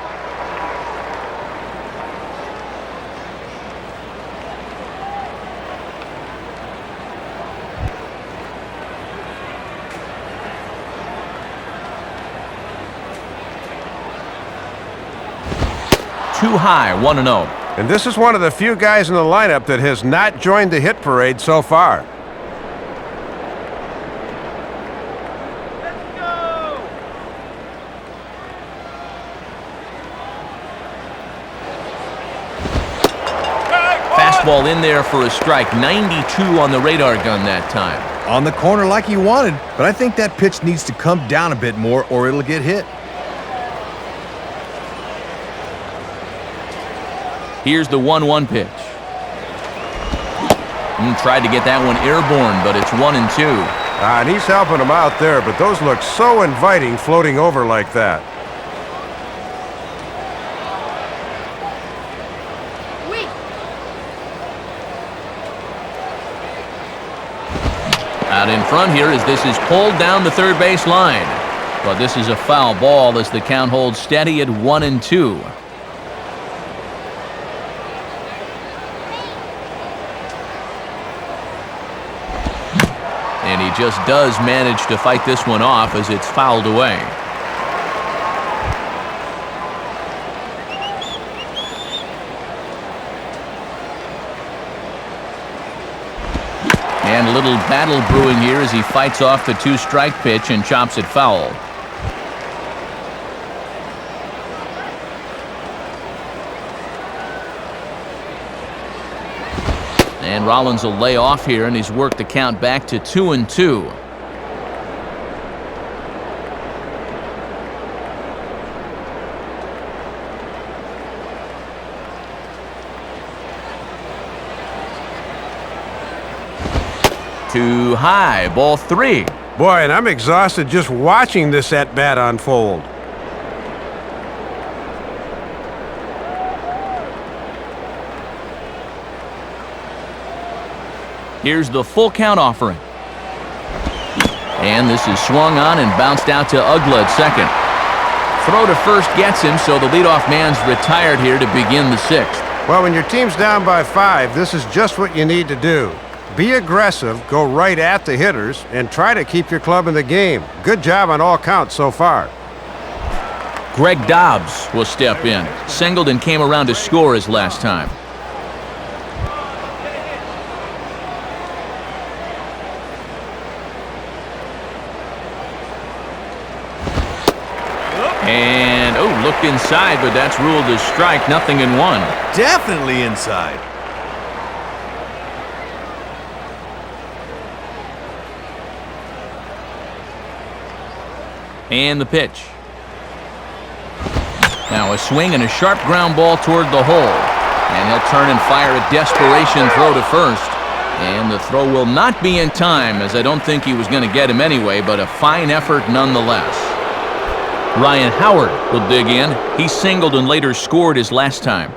Too high, 1-0. And this is one of the few guys in the lineup that has not joined the hit parade so far. Let's go! Fastball in there for a strike. 92 on the radar gun that time. On the corner like he wanted, but I think that pitch needs to come down a bit more or it'll get hit. Here's the 1-1 pitch. Tried to get that one airborne, but it's 1-2. And he's helping him out there, but those look so inviting floating over like that. Out in front here as this is pulled down the third base line. But this is a foul ball as the count holds steady at 1-2. And he just does manage to fight this one off as it's fouled away. And a little battle brewing here as he fights off the 2-strike pitch and chops it foul. And Rollins will lay off here, and he's worked the count back to 2-2. Too high, ball 3. Boy, and I'm exhausted just watching this at-bat unfold. Here's the full count offering. And this is swung on and bounced out to Ugla at second. Throw to first gets him, so the leadoff man's retired here to begin the 6th. Well, when your team's down by 5, this is just what you need to do. Be aggressive, go right at the hitters, and try to keep your club in the game. Good job on all counts so far. Greg Dobbs will step in. Singled and came around to score his last time. And, looked inside, but that's ruled a strike, 0-1. Definitely inside. And the pitch. Now a swing and a sharp ground ball toward the hole. And he'll turn and fire a desperation throw to first. And the throw will not be in time, as I don't think he was going to get him anyway, but a fine effort nonetheless. Ryan Howard will dig in. He singled and later scored his last time.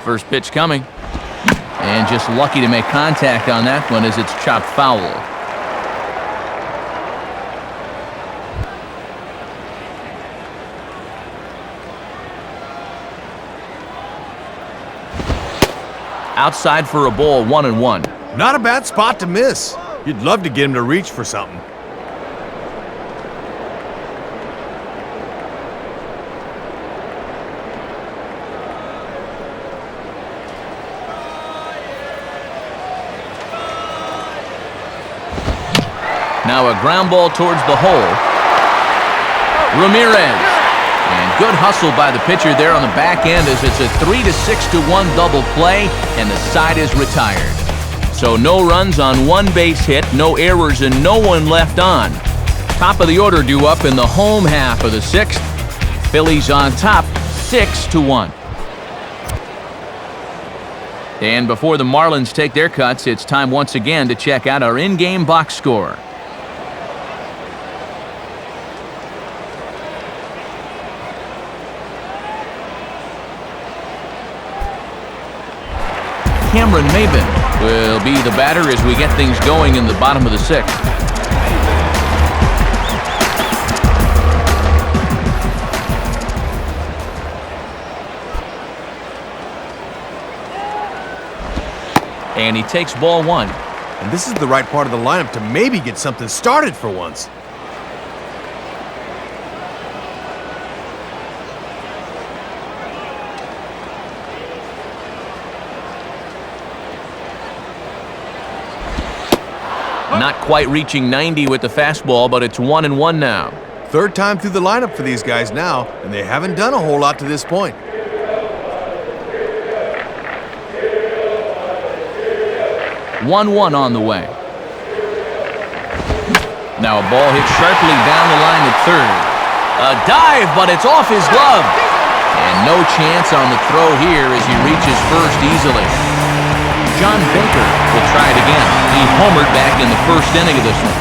First pitch coming. And just lucky to make contact on that one as it's chopped foul. Outside for a ball, 1-1. Not a bad spot to miss. You'd love to get him to reach for something. Now a ground ball towards the hole. Ramirez. And good hustle by the pitcher there on the back end as it's a 3-6-1 double play, and the side is retired. So no runs on one base hit, no errors, and no one left on. Top of the order due up in the home half of the sixth. Phillies on top, 6-1. And before the Marlins take their cuts, it's time once again to check out our in-game box score. Cameron Maben will be the batter as we get things going in the bottom of the sixth. And he takes ball one. And this is the right part of the lineup to maybe get something started for once. Not quite reaching 90 with the fastball, but it's 1-1 now. Third time through the lineup for these guys now, and they haven't done a whole lot to this point. 1-1 on the way. Now a ball hit sharply down the line at third. A dive, but it's off his glove. And no chance on the throw here as he reaches first easily. John Baker will try it again. He homered back in the first inning of this one.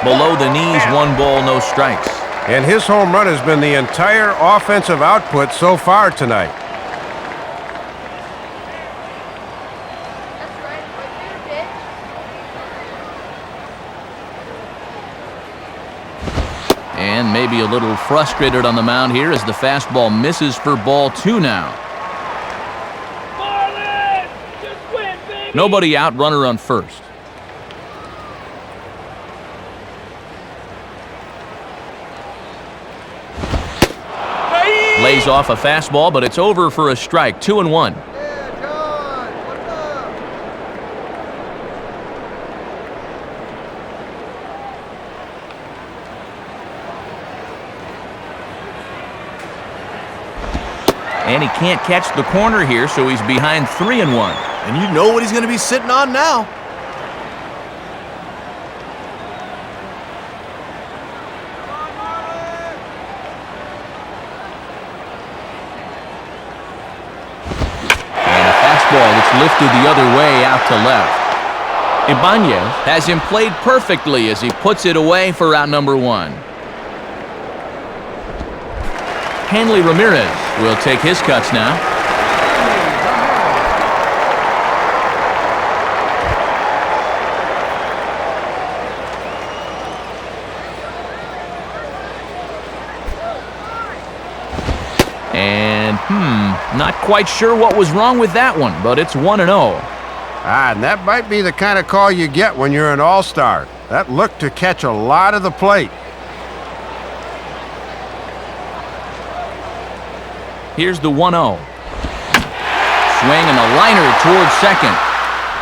Below the knees, 1 ball, no strikes. And his home run has been the entire offensive output so far tonight. And maybe a little frustrated on the mound here as the fastball misses for ball 2 now. Marlins! Just win, baby! Nobody out, runner on first. Lays off a fastball, but it's over for a strike. 2-1. Yeah, John, what's up? And he can't catch the corner here, so he's behind 3-1. And you know what he's going to be sitting on now. That's lifted the other way out to left. Ibanez has him played perfectly as he puts it away for out number 1. Hanley Ramirez will take his cuts now. And, not quite sure what was wrong with that one, but it's 1-0. And that might be the kind of call you get when you're an all-star. That looked to catch a lot of the plate. Here's the 1-0. Swing and a liner towards second.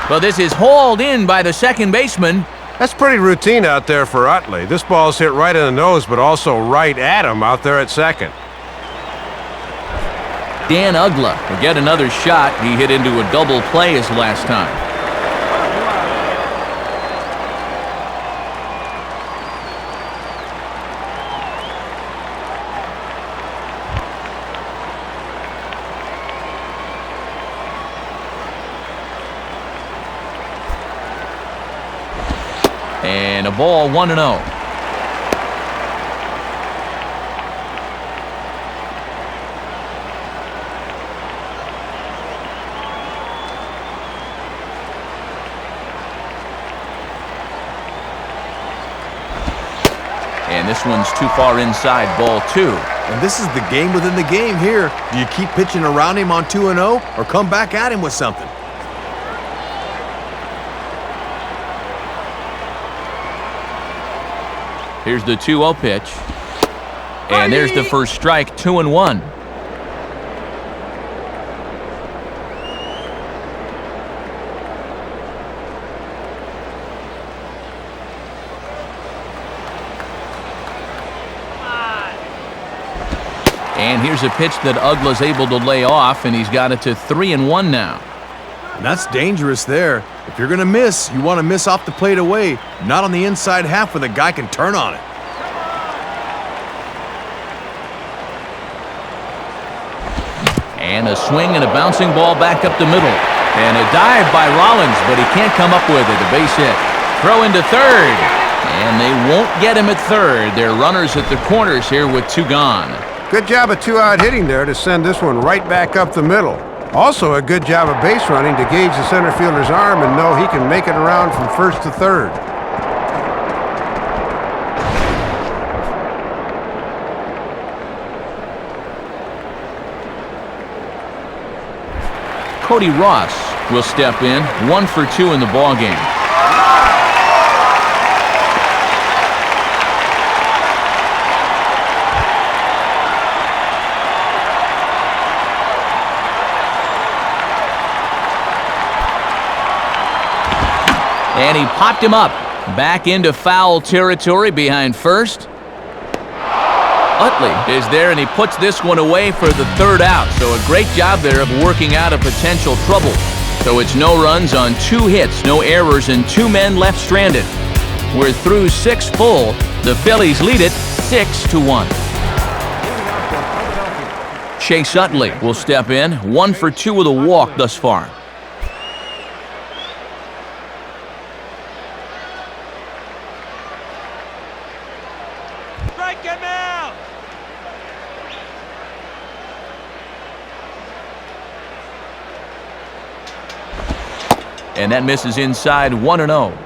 But this is hauled in by the second baseman. That's pretty routine out there for Utley. This ball's hit right in the nose, but also right at him out there at second. Dan Ugla will get another shot. He hit into a double play his last time. And a ball, 1-0. And this one's too far inside, ball 2. And this is the game within the game here. Do you keep pitching around him on 2-0 or come back at him with something? Here's the 2-0 pitch. And there's the first strike, 2-1. And here's a pitch that Ugla's able to lay off, and he's got it to 3-1 now. And that's dangerous there. If you're going to miss, you want to miss off the plate away, not on the inside half where the guy can turn on it. And a swing and a bouncing ball back up the middle. And a dive by Rollins, but he can't come up with it. A base hit. Throw into third. And they won't get him at third. They're runners at the corners here with 2 gone. Good job of 2-out hitting there to send this one right back up the middle. Also a good job of base running to gauge the center fielder's arm and know he can make it around from first to third. Cody Ross will step in, 1 for 2 in the ballgame. And he popped him up. Back into foul territory behind first. Utley is there, and he puts this one away for the 3rd out. So a great job there of working out a potential trouble. So it's no runs on 2 hits, no errors, and 2 men left stranded. We're through 6 full. The Phillies lead it 6-1. Chase Utley will step in, 1 for 2 with a walk thus far. Strike him out! And that misses inside, 1-0.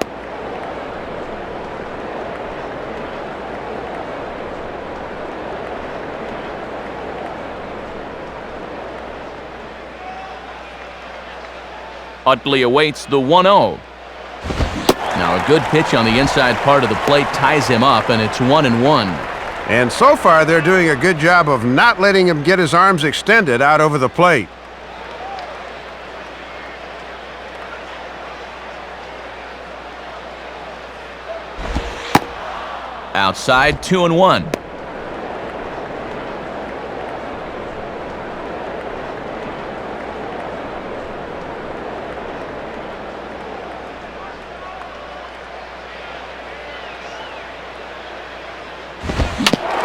Utley awaits the 1-0. Now a good pitch on the inside part of the plate ties him up, and it's 1-1. And so far they're doing a good job of not letting him get his arms extended out over the plate. Outside, 2-1.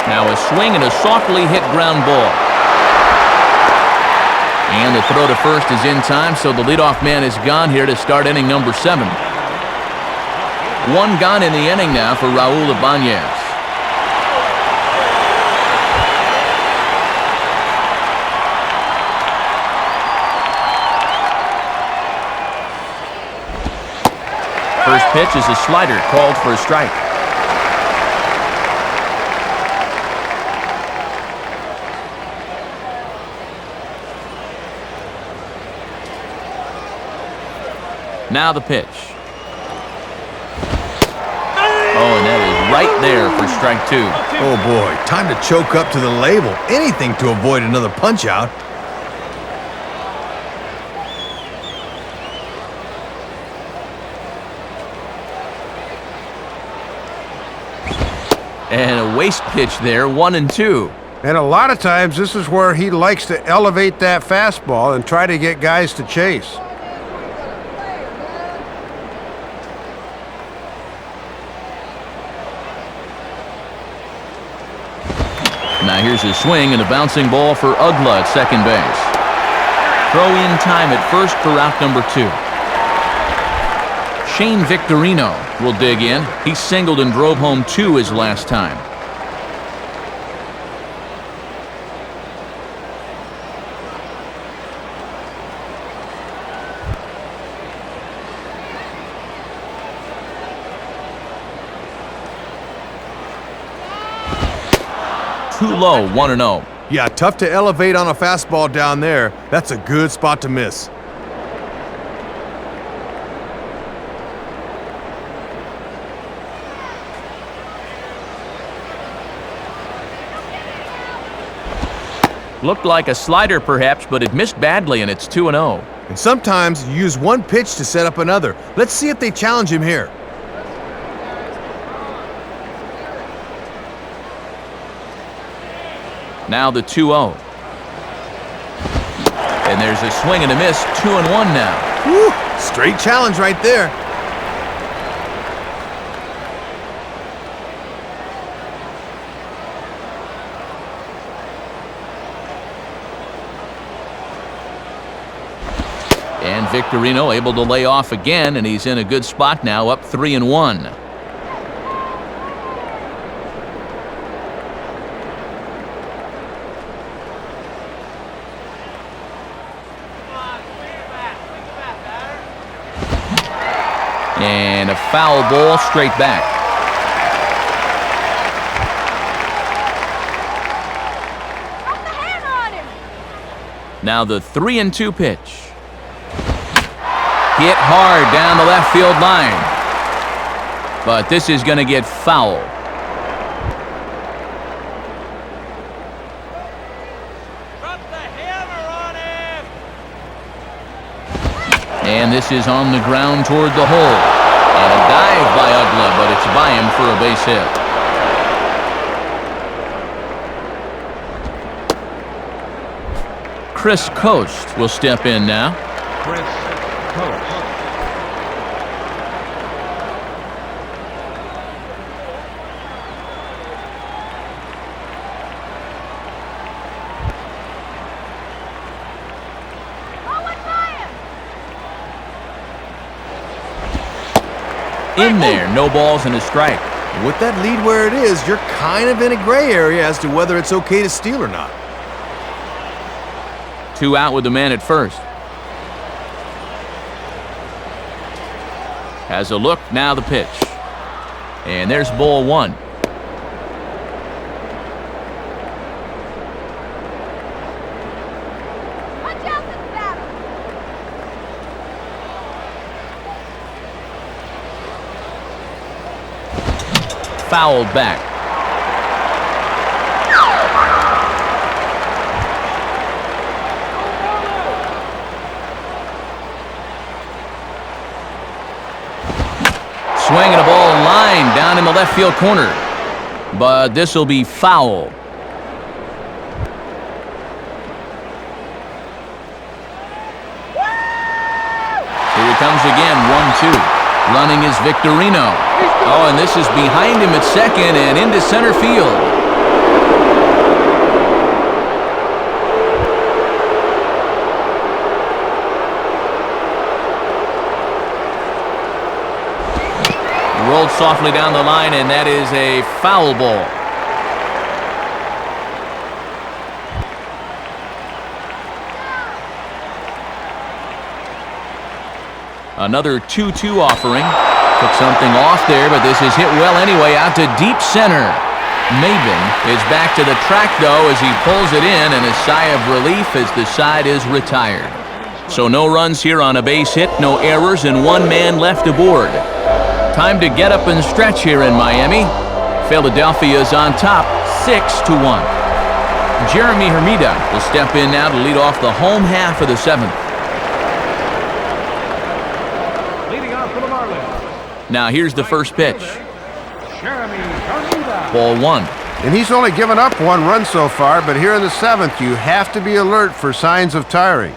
Now a swing and a softly hit ground ball. And the throw to first is in time, so the leadoff man is gone here to start inning number 7. 1 gone in the inning now for Raul Ibanez. First pitch is a slider called for a strike. Now the pitch. Oh, and that is right there for strike 2. Oh boy, time to choke up to the label. Anything to avoid another punch-out. And a waste pitch there, 1-2. And a lot of times, this is where he likes to elevate that fastball and try to get guys to chase. Now here's a swing and a bouncing ball for Ugla at second base. Throw in time at first for out number 2. Shane Victorino will dig in. He singled and drove home 2 his last time. Too low, 1-0. Yeah, tough to elevate on a fastball down there. That's a good spot to miss. Looked like a slider perhaps, but it missed badly, and it's 2-0. And sometimes you use one pitch to set up another. Let's see if they challenge him here. Now the 2-0. And there's a swing and a miss, 2-1 now. Woo, straight challenge right there. And Victorino able to lay off again, and he's in a good spot now, up 3-1. And a foul ball straight back. Put the hammer on him. Now the 3-2 pitch. Hit hard down the left field line. But this is going to get foul. Put the hammer on him. And this is on the ground toward the hole. And a dive by Ugla, but it's by him for a base hit. Chris Coast will step in now. Chris Coast. In there, no balls and a strike. With that lead where it is, you're kind of in a gray area as to whether it's okay to steal or not. 2 out with the man at first. Has a look, now the pitch. And there's ball 1. Watch out this batter. Fouled back. Swinging a ball line down in the left field corner. But this will be foul. Here he comes again, 1-2. Running is Victorino. Oh, and this is behind him at second and into center field. Rolled softly down the line, and that is a foul ball. Another 2-2 offering. Took something off there, but this is hit well anyway, out to deep center. Maben is back to the track, though, as he pulls it in, and a sigh of relief as the side is retired. So no runs here on a base hit, no errors, and 1 man left aboard. Time to get up and stretch here in Miami. Philadelphia's on top 6-1. Jeremy Hermida will step in now to lead off the home half of the 7th. Leading off for the Marlins. Now here's the first pitch. Jeremy Hermida. Ball 1. And he's only given up 1 run so far, but here in the 7th, you have to be alert for signs of tiring.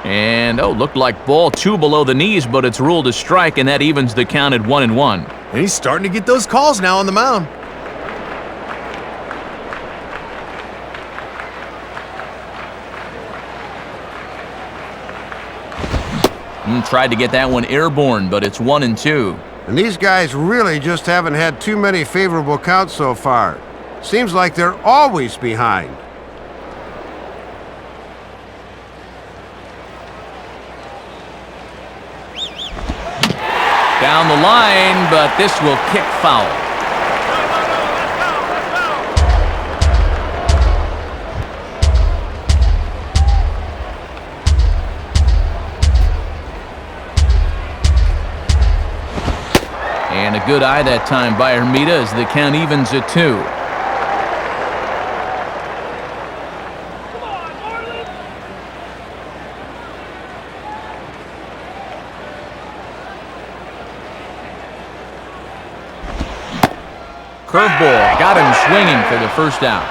And, looked like ball 2 below the knees, but it's ruled a strike, and that evens the count at 1-1. And he's starting to get those calls now on the mound. Tried to get that one airborne, but it's 1-2. And these guys really just haven't had too many favorable counts so far. Seems like they're always behind. Down the line, but this will kick foul. And a good eye that time by Hermida as the count evens at 2. Curveball got him swinging for the first out.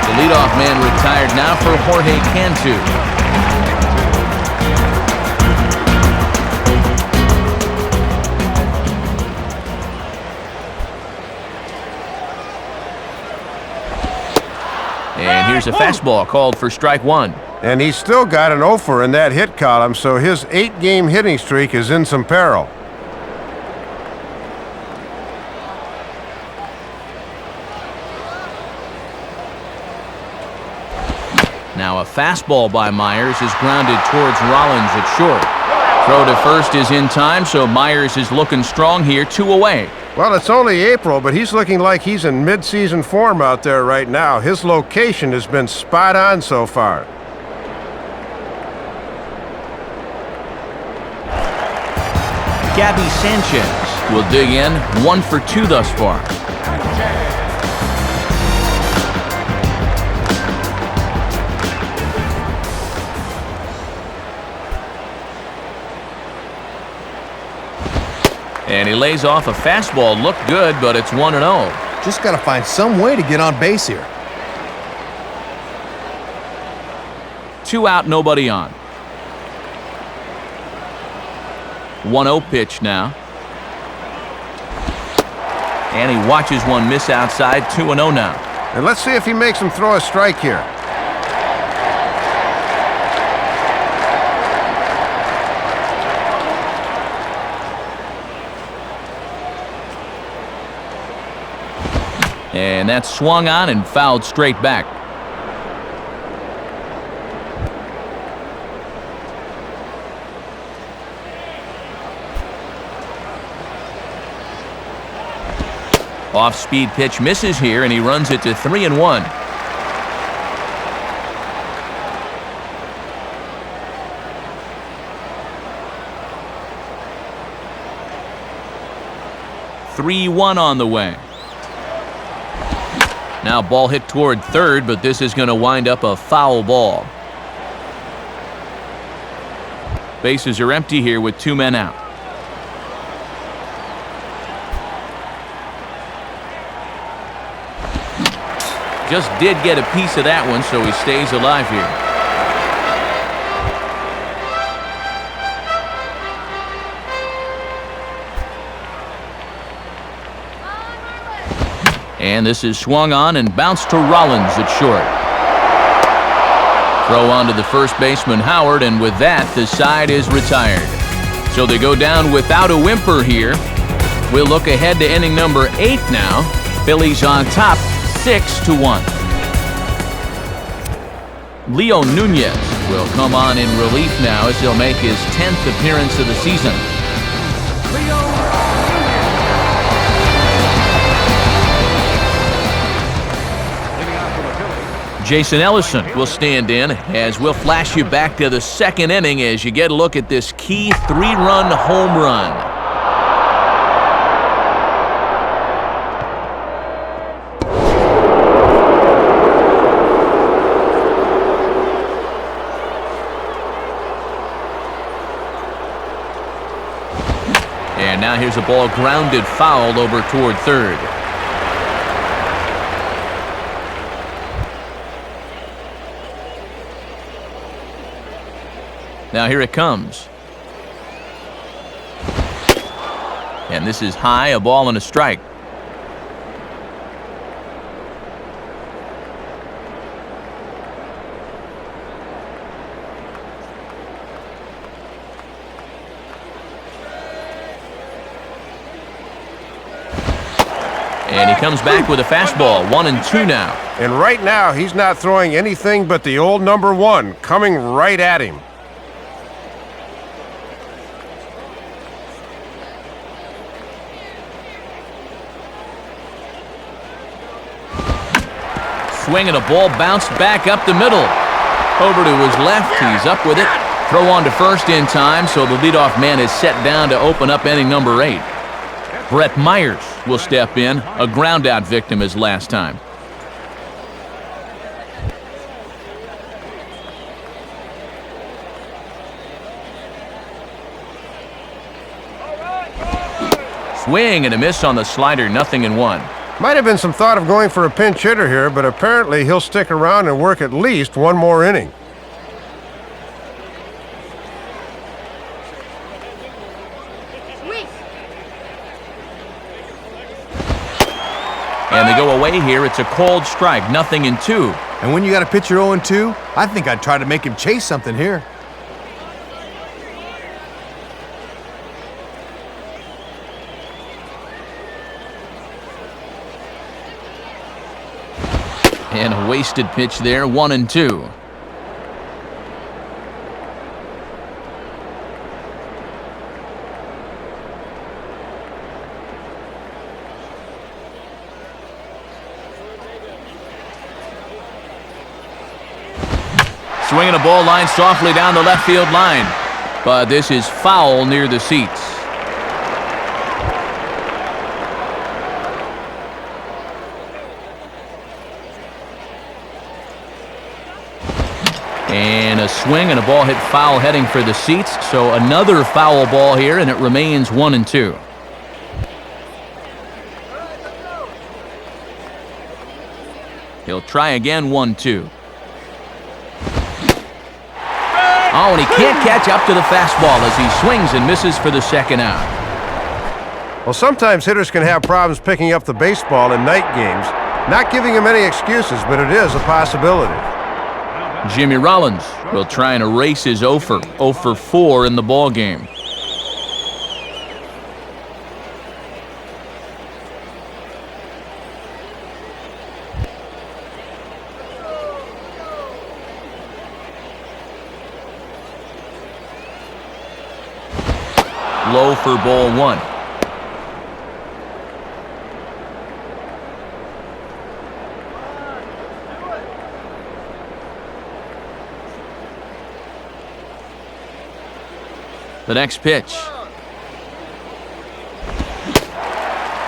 The leadoff man retired now for Jorge Cantu. And here's a fastball called for strike 1. And he's still got an 0 in that hit column, so his 8-game hitting streak is in some peril. Now a fastball by Myers is grounded towards Rollins at short. Throw to first is in time, so Myers is looking strong here, 2 away. Well, it's only April, but he's looking like he's in mid-season form out there right now. His location has been spot on so far. Gabby Sanchez will dig in, 1 for 2 thus far. And he lays off a fastball. Looked good, but it's 1-0. Just got to find some way to get on base here. 2 out, nobody on. 1-0 pitch now. And he watches one miss outside, 2-0 now. And let's see if he makes him throw a strike here. And that's swung on and fouled straight back. Off-speed pitch misses here, and he runs it to 3-1. (3-1) on the way. Now ball hit toward third, but this is going to wind up a foul ball. Bases are empty here with 2 men out. Just did get a piece of that one, so he stays alive here. And this is swung on and bounced to Rollins at short. Throw on to the first baseman, Howard, and with that, the side is retired. So they go down without a whimper here. We'll look ahead to inning number 8 now. Phillies on top, 6-1. Leo Nunez will come on in relief now as he'll make his 10th appearance of the season. Jason Ellison will stand in as we'll flash you back to the second inning as you get a look at this key 3-run home run. And now here's a ball grounded foul over toward third. Now here it comes. And this is high, a ball and a strike. And he comes back with a fastball, 1-2 now. And right now, he's not throwing anything but the old number 1 coming right at him. Swing and a ball bounced back up the middle. Over to his left, he's up with it. Throw on to first in time, so the leadoff man is set down to open up inning number 8. Brett Myers will step in, a ground-out victim his last time. Swing and a miss on the slider, 0-1. Might have been some thought of going for a pinch hitter here, but apparently he'll stick around and work at least one more inning. And they go away here. It's a cold strike, 0-2. And when you got a pitcher 0-2, I think I'd try to make him chase something here. And a wasted pitch there, 1-2. Swinging a ball line softly down the left field line. But this is foul near the seats. And a swing and a ball hit foul heading for the seats. So another foul ball here, and it remains 1-2. He'll try again, 1-2. Oh, and he can't catch up to the fastball as he swings and misses for the second out. Well, sometimes hitters can have problems picking up the baseball in night games. Not giving him any excuses, but it is a possibility. Jimmy Rollins will try and erase his 0 for 4 in the ball game. Low for ball 1. The next pitch.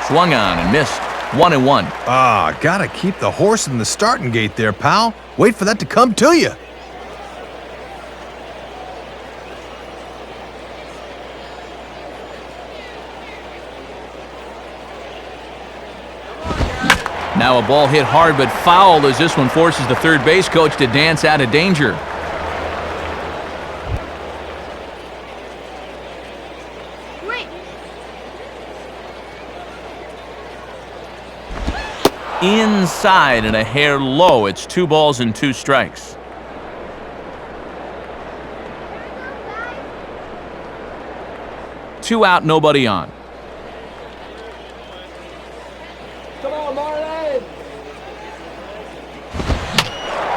Swung on and missed. 1-1. Ah, gotta keep the horse in the starting gate there, pal. Wait for that to come to you. Now a ball hit hard but foul as this one forces the third base coach to dance out of danger. Inside and a hair low. It's 2 balls and 2 strikes. Two out, nobody on. Come on, Marlins!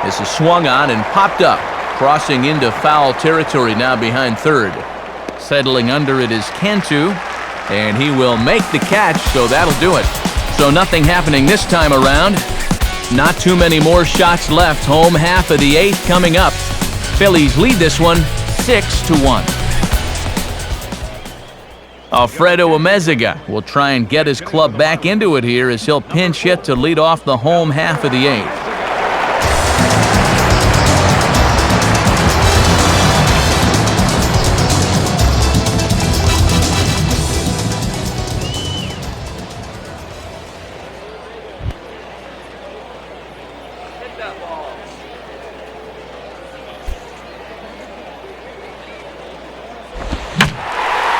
This is swung on and popped up, crossing into foul territory now behind third. Settling under it is Cantu, and he will make the catch, so that'll do it. So nothing happening this time around. Not too many more shots left. Home half of the 8th coming up. Phillies lead this one 6-1. Alfredo Amezaga will try and get his club back into it here as he'll pinch hit to lead off the home half of the 8th.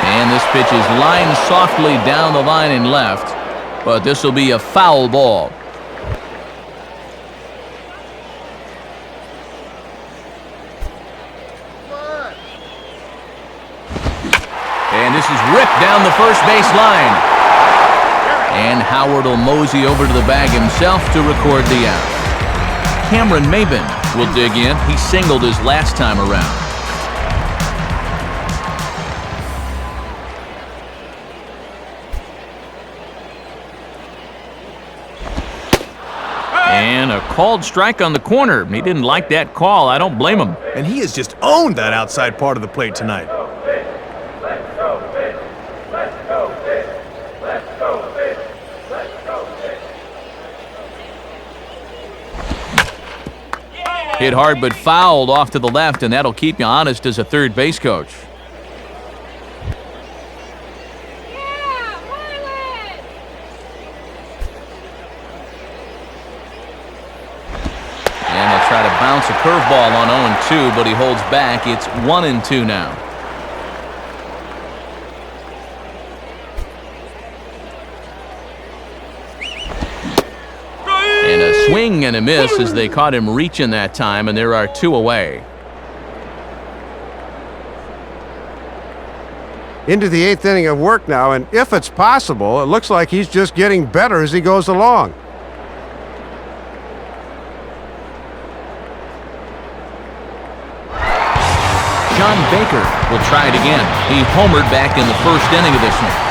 And this pitch is lined softly down the line and left, but this will be a foul ball. And this is ripped down the first base line. And Howard will mosey over to the bag himself to record the out. Cameron Maben will dig in. He singled his last time around. And a called strike on the corner. He didn't like that call. I don't blame him. And he has just owned that outside part of the plate tonight. Hit hard but fouled off to the left, and that'll keep you honest as a third base coach. And they'll try to bounce a curveball on 0-2, but he holds back. It's 1-2 now. And a swing and a miss as they caught him reaching that time, and there are 2 away. Into the 8th inning of work now, and if it's possible, it looks like he's just getting better as he goes along. John Baker will try it again. He homered back in the first inning of this one.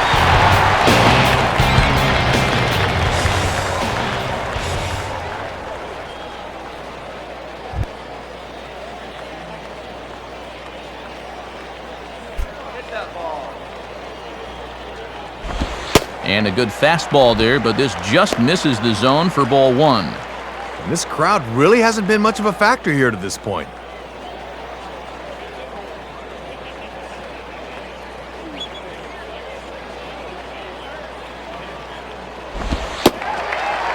And a good fastball there, but this just misses the zone for ball 1. And this crowd really hasn't been much of a factor here to this point.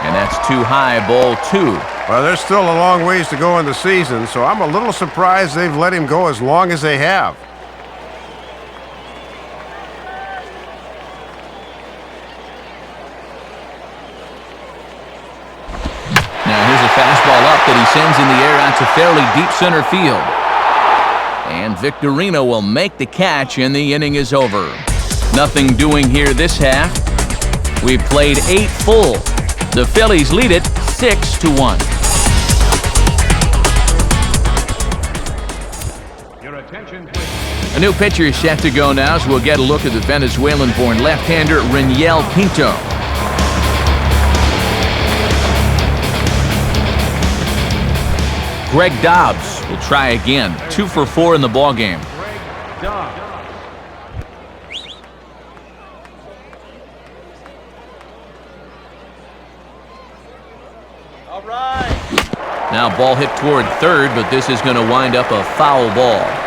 And that's too high, ball 2. Well, there's still a long ways to go in the season, so I'm a little surprised they've let him go as long as they have. Fastball up that he sends in the air out to fairly deep center field. And Victorino will make the catch, and the inning is over. Nothing doing here this half. We've played 8 full. The Phillies lead it 6-1. Your attention, please. A new pitcher is set to go now, so we'll get a look at the Venezuelan-born left-hander Reniel Pinto. Greg Dobbs will try again. 2 for 4 in the ballgame. Greg Dobbs. All right. Now ball hit toward third, but this is going to wind up a foul ball.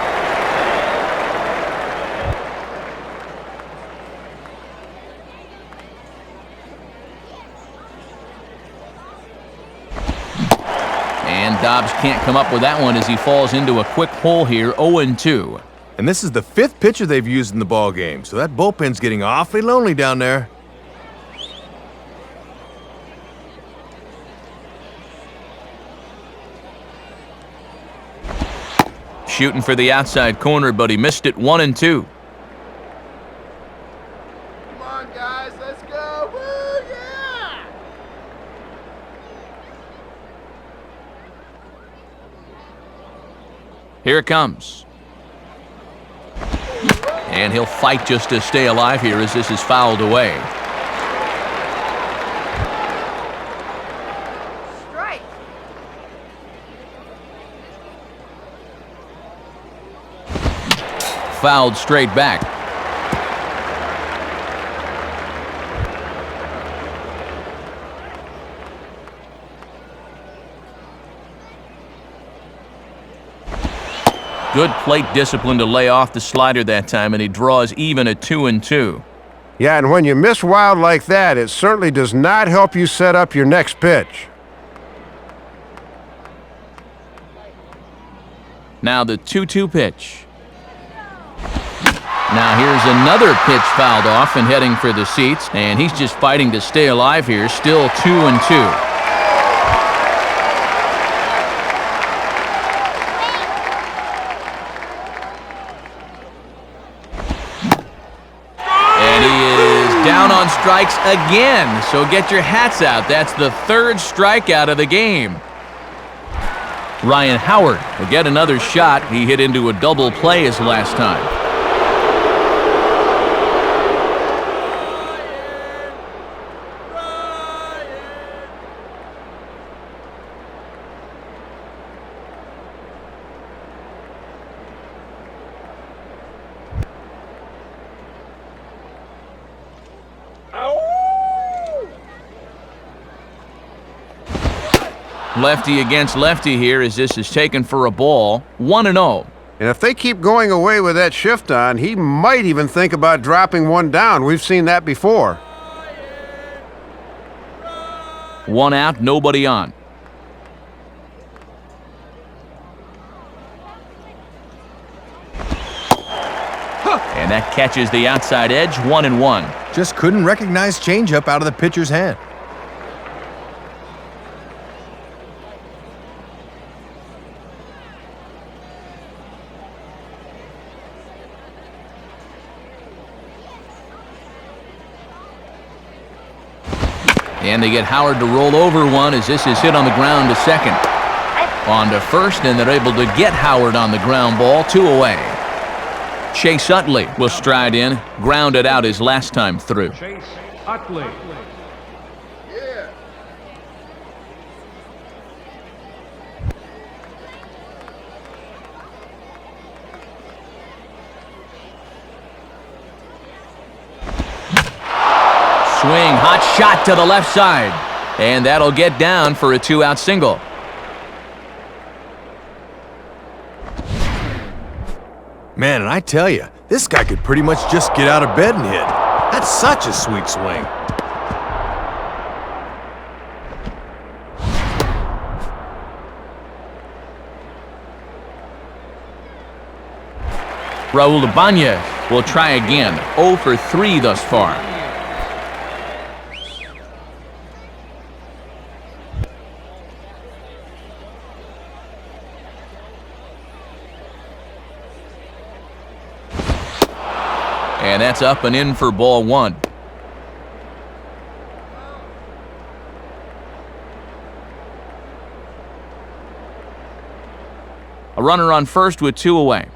And Dobbs can't come up with that one as he falls into a quick hole here, 0-2. And this is the 5th pitcher they've used in the ball game, so that bullpen's getting awfully lonely down there. Shooting for the outside corner, but he missed it, 1-2. Come on, guys, let's go. Woo, yeah! Here it comes. And he'll fight just to stay alive here as this is fouled away. Strike. fouled straight back. Good plate discipline to lay off the slider that time, and he draws even at 2-2. Yeah, and when you miss wild like that, it certainly does not help you set up your next pitch. Now the 2-2 pitch. Now here's another pitch fouled off and heading for the seats, and he's just fighting to stay alive here, still 2-2. Down on strikes again, so get your hats out. That's the third strikeout of the game. Ryan Howard will get another shot. He hit into a double play his last time. Lefty against lefty here as this is taken for a ball. 1-0. And if they keep going away with that shift on, he might even think about dropping one down. We've seen that before. 1 out, nobody on. And that catches the outside edge, 1-1. Just couldn't recognize changeup out of the pitcher's hand. And they get Howard to roll over one as this is hit on the ground to second. On to first, and they're able to get Howard on the ground ball, 2 away. Chase Utley will stride in, grounded out his last time through. Chase Utley. Swing, hot shot to the left side. And that'll get down for a 2-out single. Man, and I tell you, this guy could pretty much just get out of bed and hit. That's such a sweet swing. Raul Ibanez will try again. 0 for 3 thus far. And that's up and in for ball 1. A runner on first with 2 away.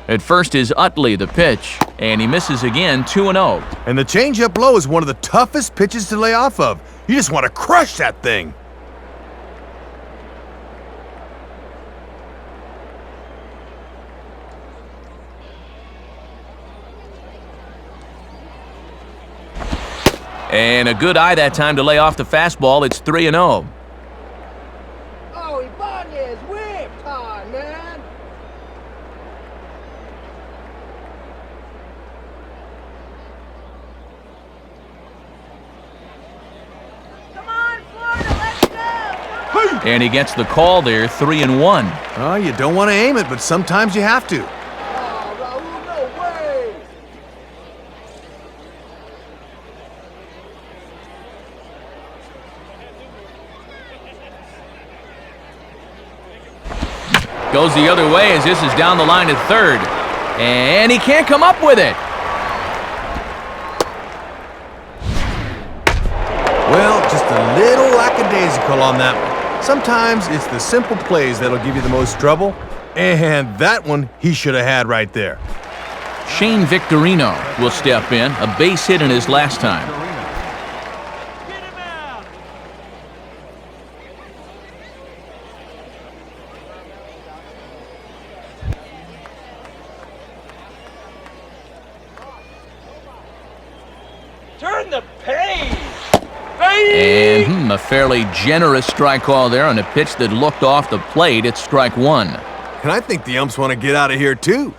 At first is Utley, the pitch, and he misses again, 2-0. And the changeup low is one of the toughest pitches to lay off of. You just want to crush that thing. And a good eye that time to lay off the fastball. It's 3-0. Oh, Ibanez, whip time, man. Come on, Florida, let's go! And he gets the call there, 3-1. Oh, you don't want to aim it, but sometimes you have to. Oh, Raul, no way. Goes the other way as this is down the line at third. And he can't come up with it. Well, just a little lackadaisical on that one. Sometimes it's the simple plays that'll give you the most trouble. And that one he should have had right there. Shane Victorino will step in, a base hit in his last time. Get him out! And a fairly generous strike call there on a pitch that looked off the plate. It's strike one. And I think the umps want to get out of here, too.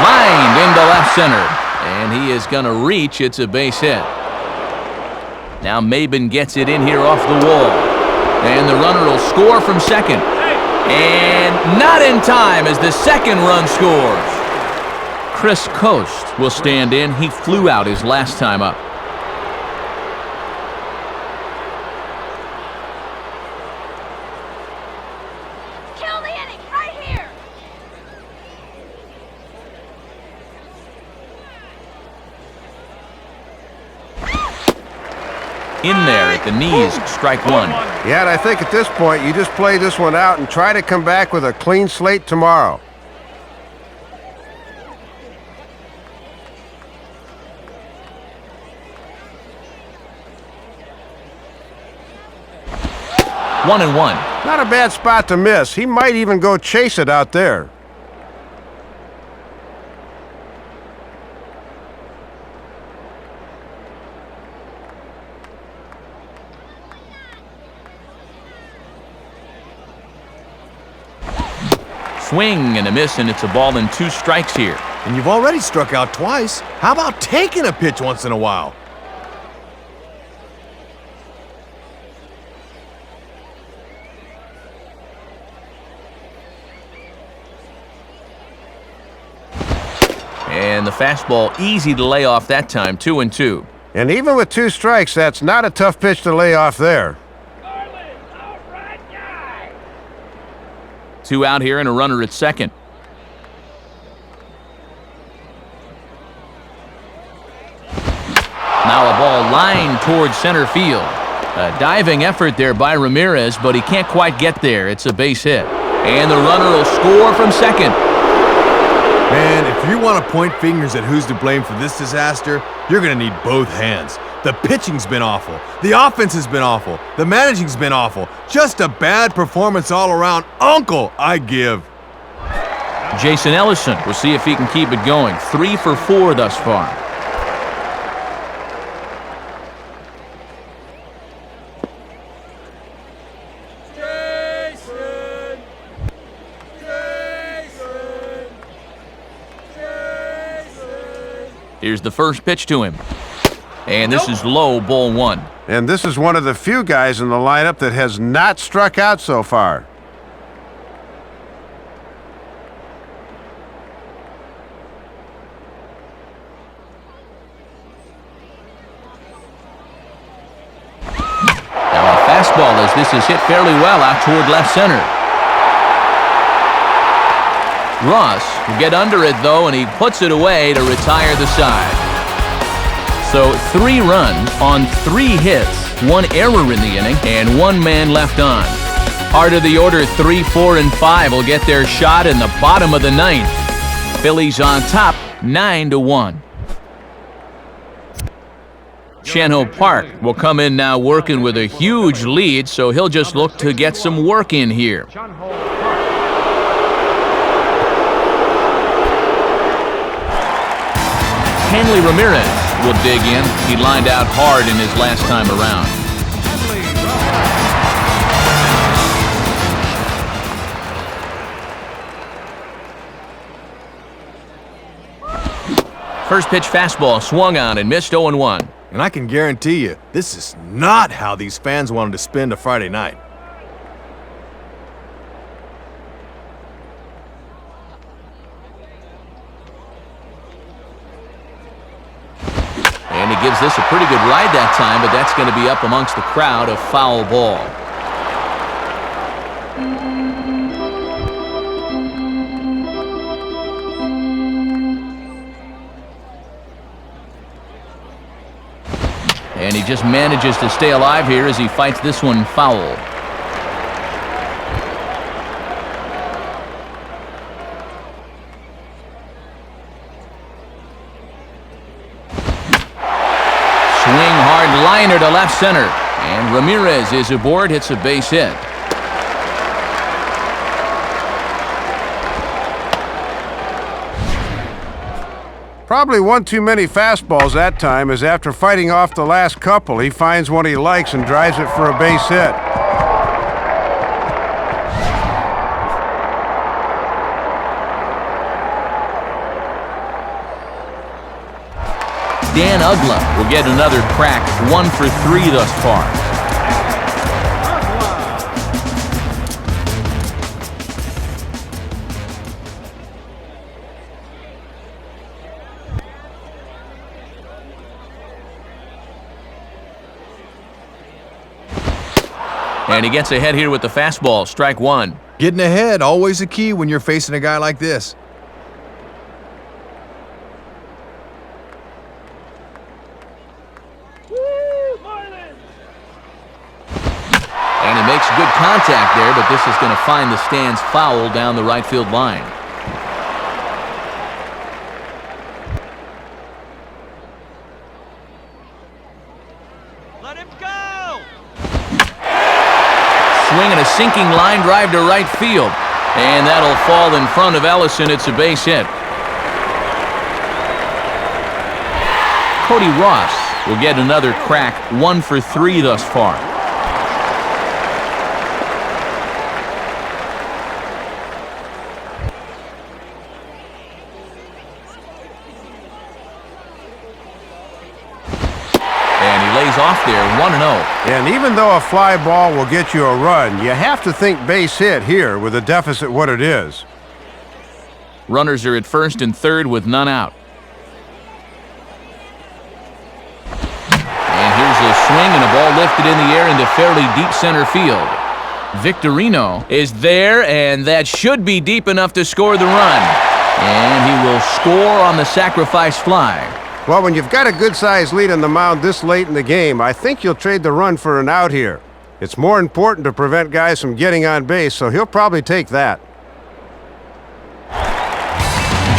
Lined into left center. And he is going to reach. It's a base hit. Now Maben gets it in here off the wall. And the runner will score from second. And not in time as the second run scores. Chris Coast will stand in. He flew out his last time up. Kill the inning right here. In there at the knees, strike one. Yeah, and I think at this point, you just play this one out and try to come back with a clean slate tomorrow. One and one. Not a bad spot to miss. He might even go chase it out there. Swing and a miss, and it's a ball and two strikes here. And you've already struck out twice. How about taking a pitch once in a while? And the fastball easy to lay off that time, 2-2. And even with two strikes, that's not a tough pitch to lay off there. Marlins, all right, guy. Two out here and a runner at second. Now a ball lined towards center field. A diving effort there by Ramirez, but he can't quite get there. It's a base hit. And the runner will score from second. Man, if you want to point fingers at who's to blame for this disaster, you're going to need both hands. The pitching's been awful. The offense has been awful. The managing's been awful. Just a bad performance all around. Uncle, I give. Jason Ellison, we'll see if he can keep it going. 3 for 4 thus far. Here's the first pitch to him. And this is low, ball one. And this is one of the few guys in the lineup that has not struck out so far. Now a fastball as this is hit fairly well out toward left center. Ross will get under it, though, and he puts it away to retire the side. So 3 runs on 3 hits, 1 error in the inning, and 1 man left on. Part of the order 3, 4, and 5 will get their shot in the bottom of the 9th. Phillies on top, 9-1. Chan-Ho Park will come in now working with a huge lead, so he'll just look to get some work in here. Hanley Ramirez will dig in. He lined out hard in his last time around. First pitch fastball swung on and missed 0-1. And I can guarantee you, this is not how these fans wanted to spend a Friday night. And he gives this a pretty good ride that time, but that's going to be up amongst the crowd, a foul ball. And he just manages to stay alive here as he fights this one foul. Swing hard liner to left center. And Ramirez is aboard, hits a base hit. Probably one too many fastballs that time, as after fighting off the last couple, he finds one he likes and drives it for a base hit. Dan Ugla will get another crack, 1 for 3 thus far. And he gets ahead here with the fastball, strike 1. Getting ahead, always a key when you're facing a guy like this. And he makes good contact there, but this is going to find the stands foul down the right field line. Let him go! Swing and a sinking line drive to right field. And that'll fall in front of Ellison. It's a base hit. Cody Ross will get another crack, 1 for 3 thus far. Off there, 1-0. And even though a fly ball will get you a run, you have to think base hit here with a deficit what it is. Runners are at first and third with none out. And here's a swing and a ball lifted in the air into fairly deep center field. Victorino is there, and that should be deep enough to score the run. And he will score on the sacrifice fly. Well, when you've got a good-sized lead on the mound this late in the game, I think you'll trade the run for an out here. It's more important to prevent guys from getting on base, so he'll probably take that.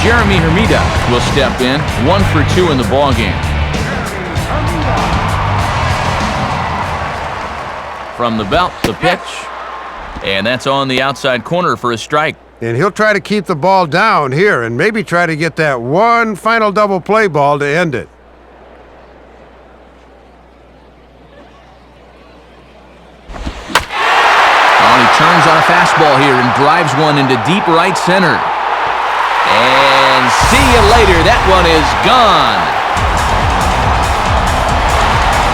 Jeremy Hermida will step in, 1 for 2 in the ballgame. From the belt, the pitch, and that's on the outside corner for a strike. And he'll try to keep the ball down here and maybe try to get that one final double play ball to end it. Oh, he turns on a fastball here and drives one into deep right center. And see you later. That one is gone.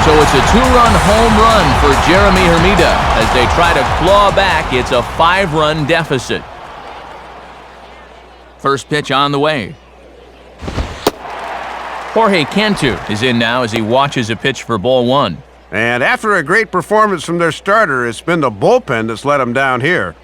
So it's a 2-run home run for Jeremy Hermida as they try to claw back. It's a 5-run deficit. First pitch on the way. Jorge Cantu is in now as he watches a pitch for ball 1. And after a great performance from their starter, it's been the bullpen that's let them down here.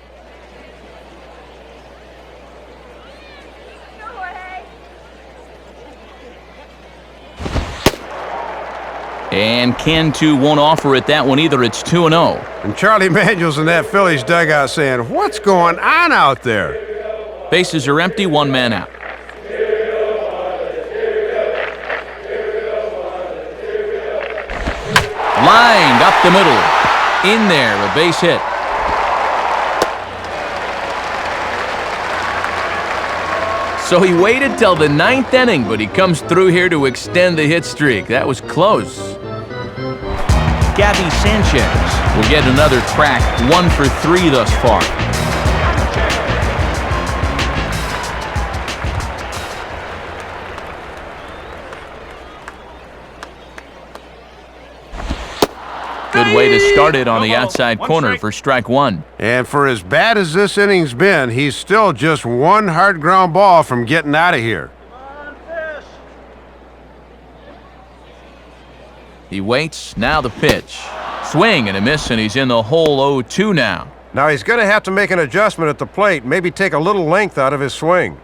And Cantu won't offer it that one either. It's 2-0. And Charlie Manuel's in that Phillies dugout saying, "What's going on out there?" Bases are empty, 1 man out. Lined up the middle. In there, a base hit. So he waited till the 9th inning, but he comes through here to extend the hit streak. That was close. Gabby Sanchez will get another crack, 1 for 3 thus far. Good way to start it on the outside corner for strike 1. And for as bad as this inning's been, he's still just one hard ground ball from getting out of here. He waits, now the pitch. Swing and a miss, and he's in the hole 0-2 now. Now he's going to have to make an adjustment at the plate, maybe take a little length out of his swing.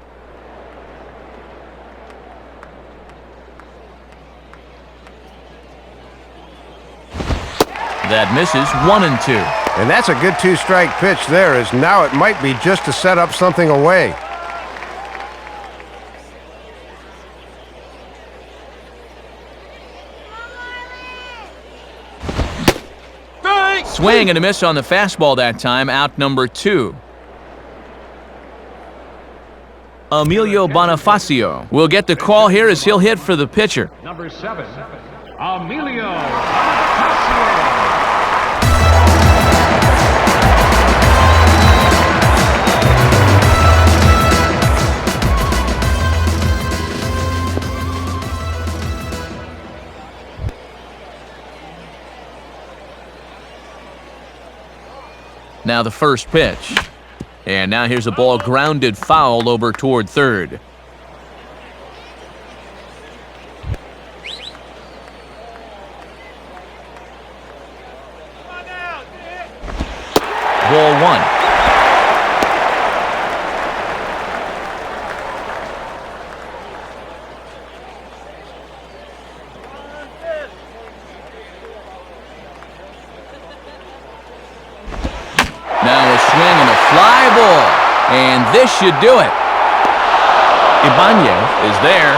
That misses, 1-2. And that's a good 2-strike pitch there, as now it might be just to set up something away. Swing and a miss on the fastball that time, out number 2. Emilio Bonifacio will get the call here as he'll hit for the pitcher. Number 7, Emilio Bonifacio. Now the first pitch. And now here's a ball grounded foul over toward third. Ball one. Now a swing and a fly ball. And this should do it. Ibanez is there.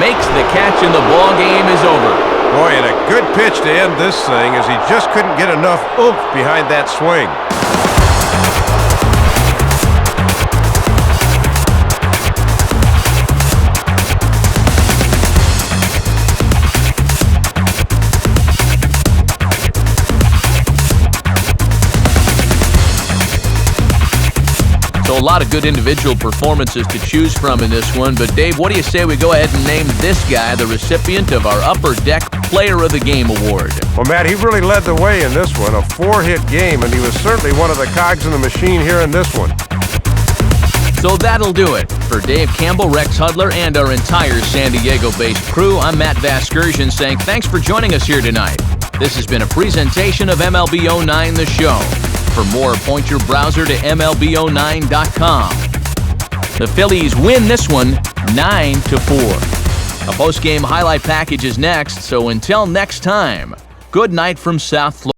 Makes the catch and the ball game is over. Boy, and a good pitch to end this thing as he just couldn't get enough oomph behind that swing. So a lot of good individual performances to choose from in this one. But Dave, what do you say we go ahead and name this guy the recipient of our Upper Deck Player of the Game award? Well, Matt, he really led the way in this one. A 4-hit game, and he was certainly one of the cogs in the machine here in this one. So that'll do it. For Dave Campbell, Rex Hudler, and our entire San Diego-based crew, I'm Matt Vasgersian saying thanks for joining us here tonight. This has been a presentation of MLB 09 The Show. For more, point your browser to MLB09.com. The Phillies win this one 9-4. A post-game highlight package is next, so until next time, good night from South Florida.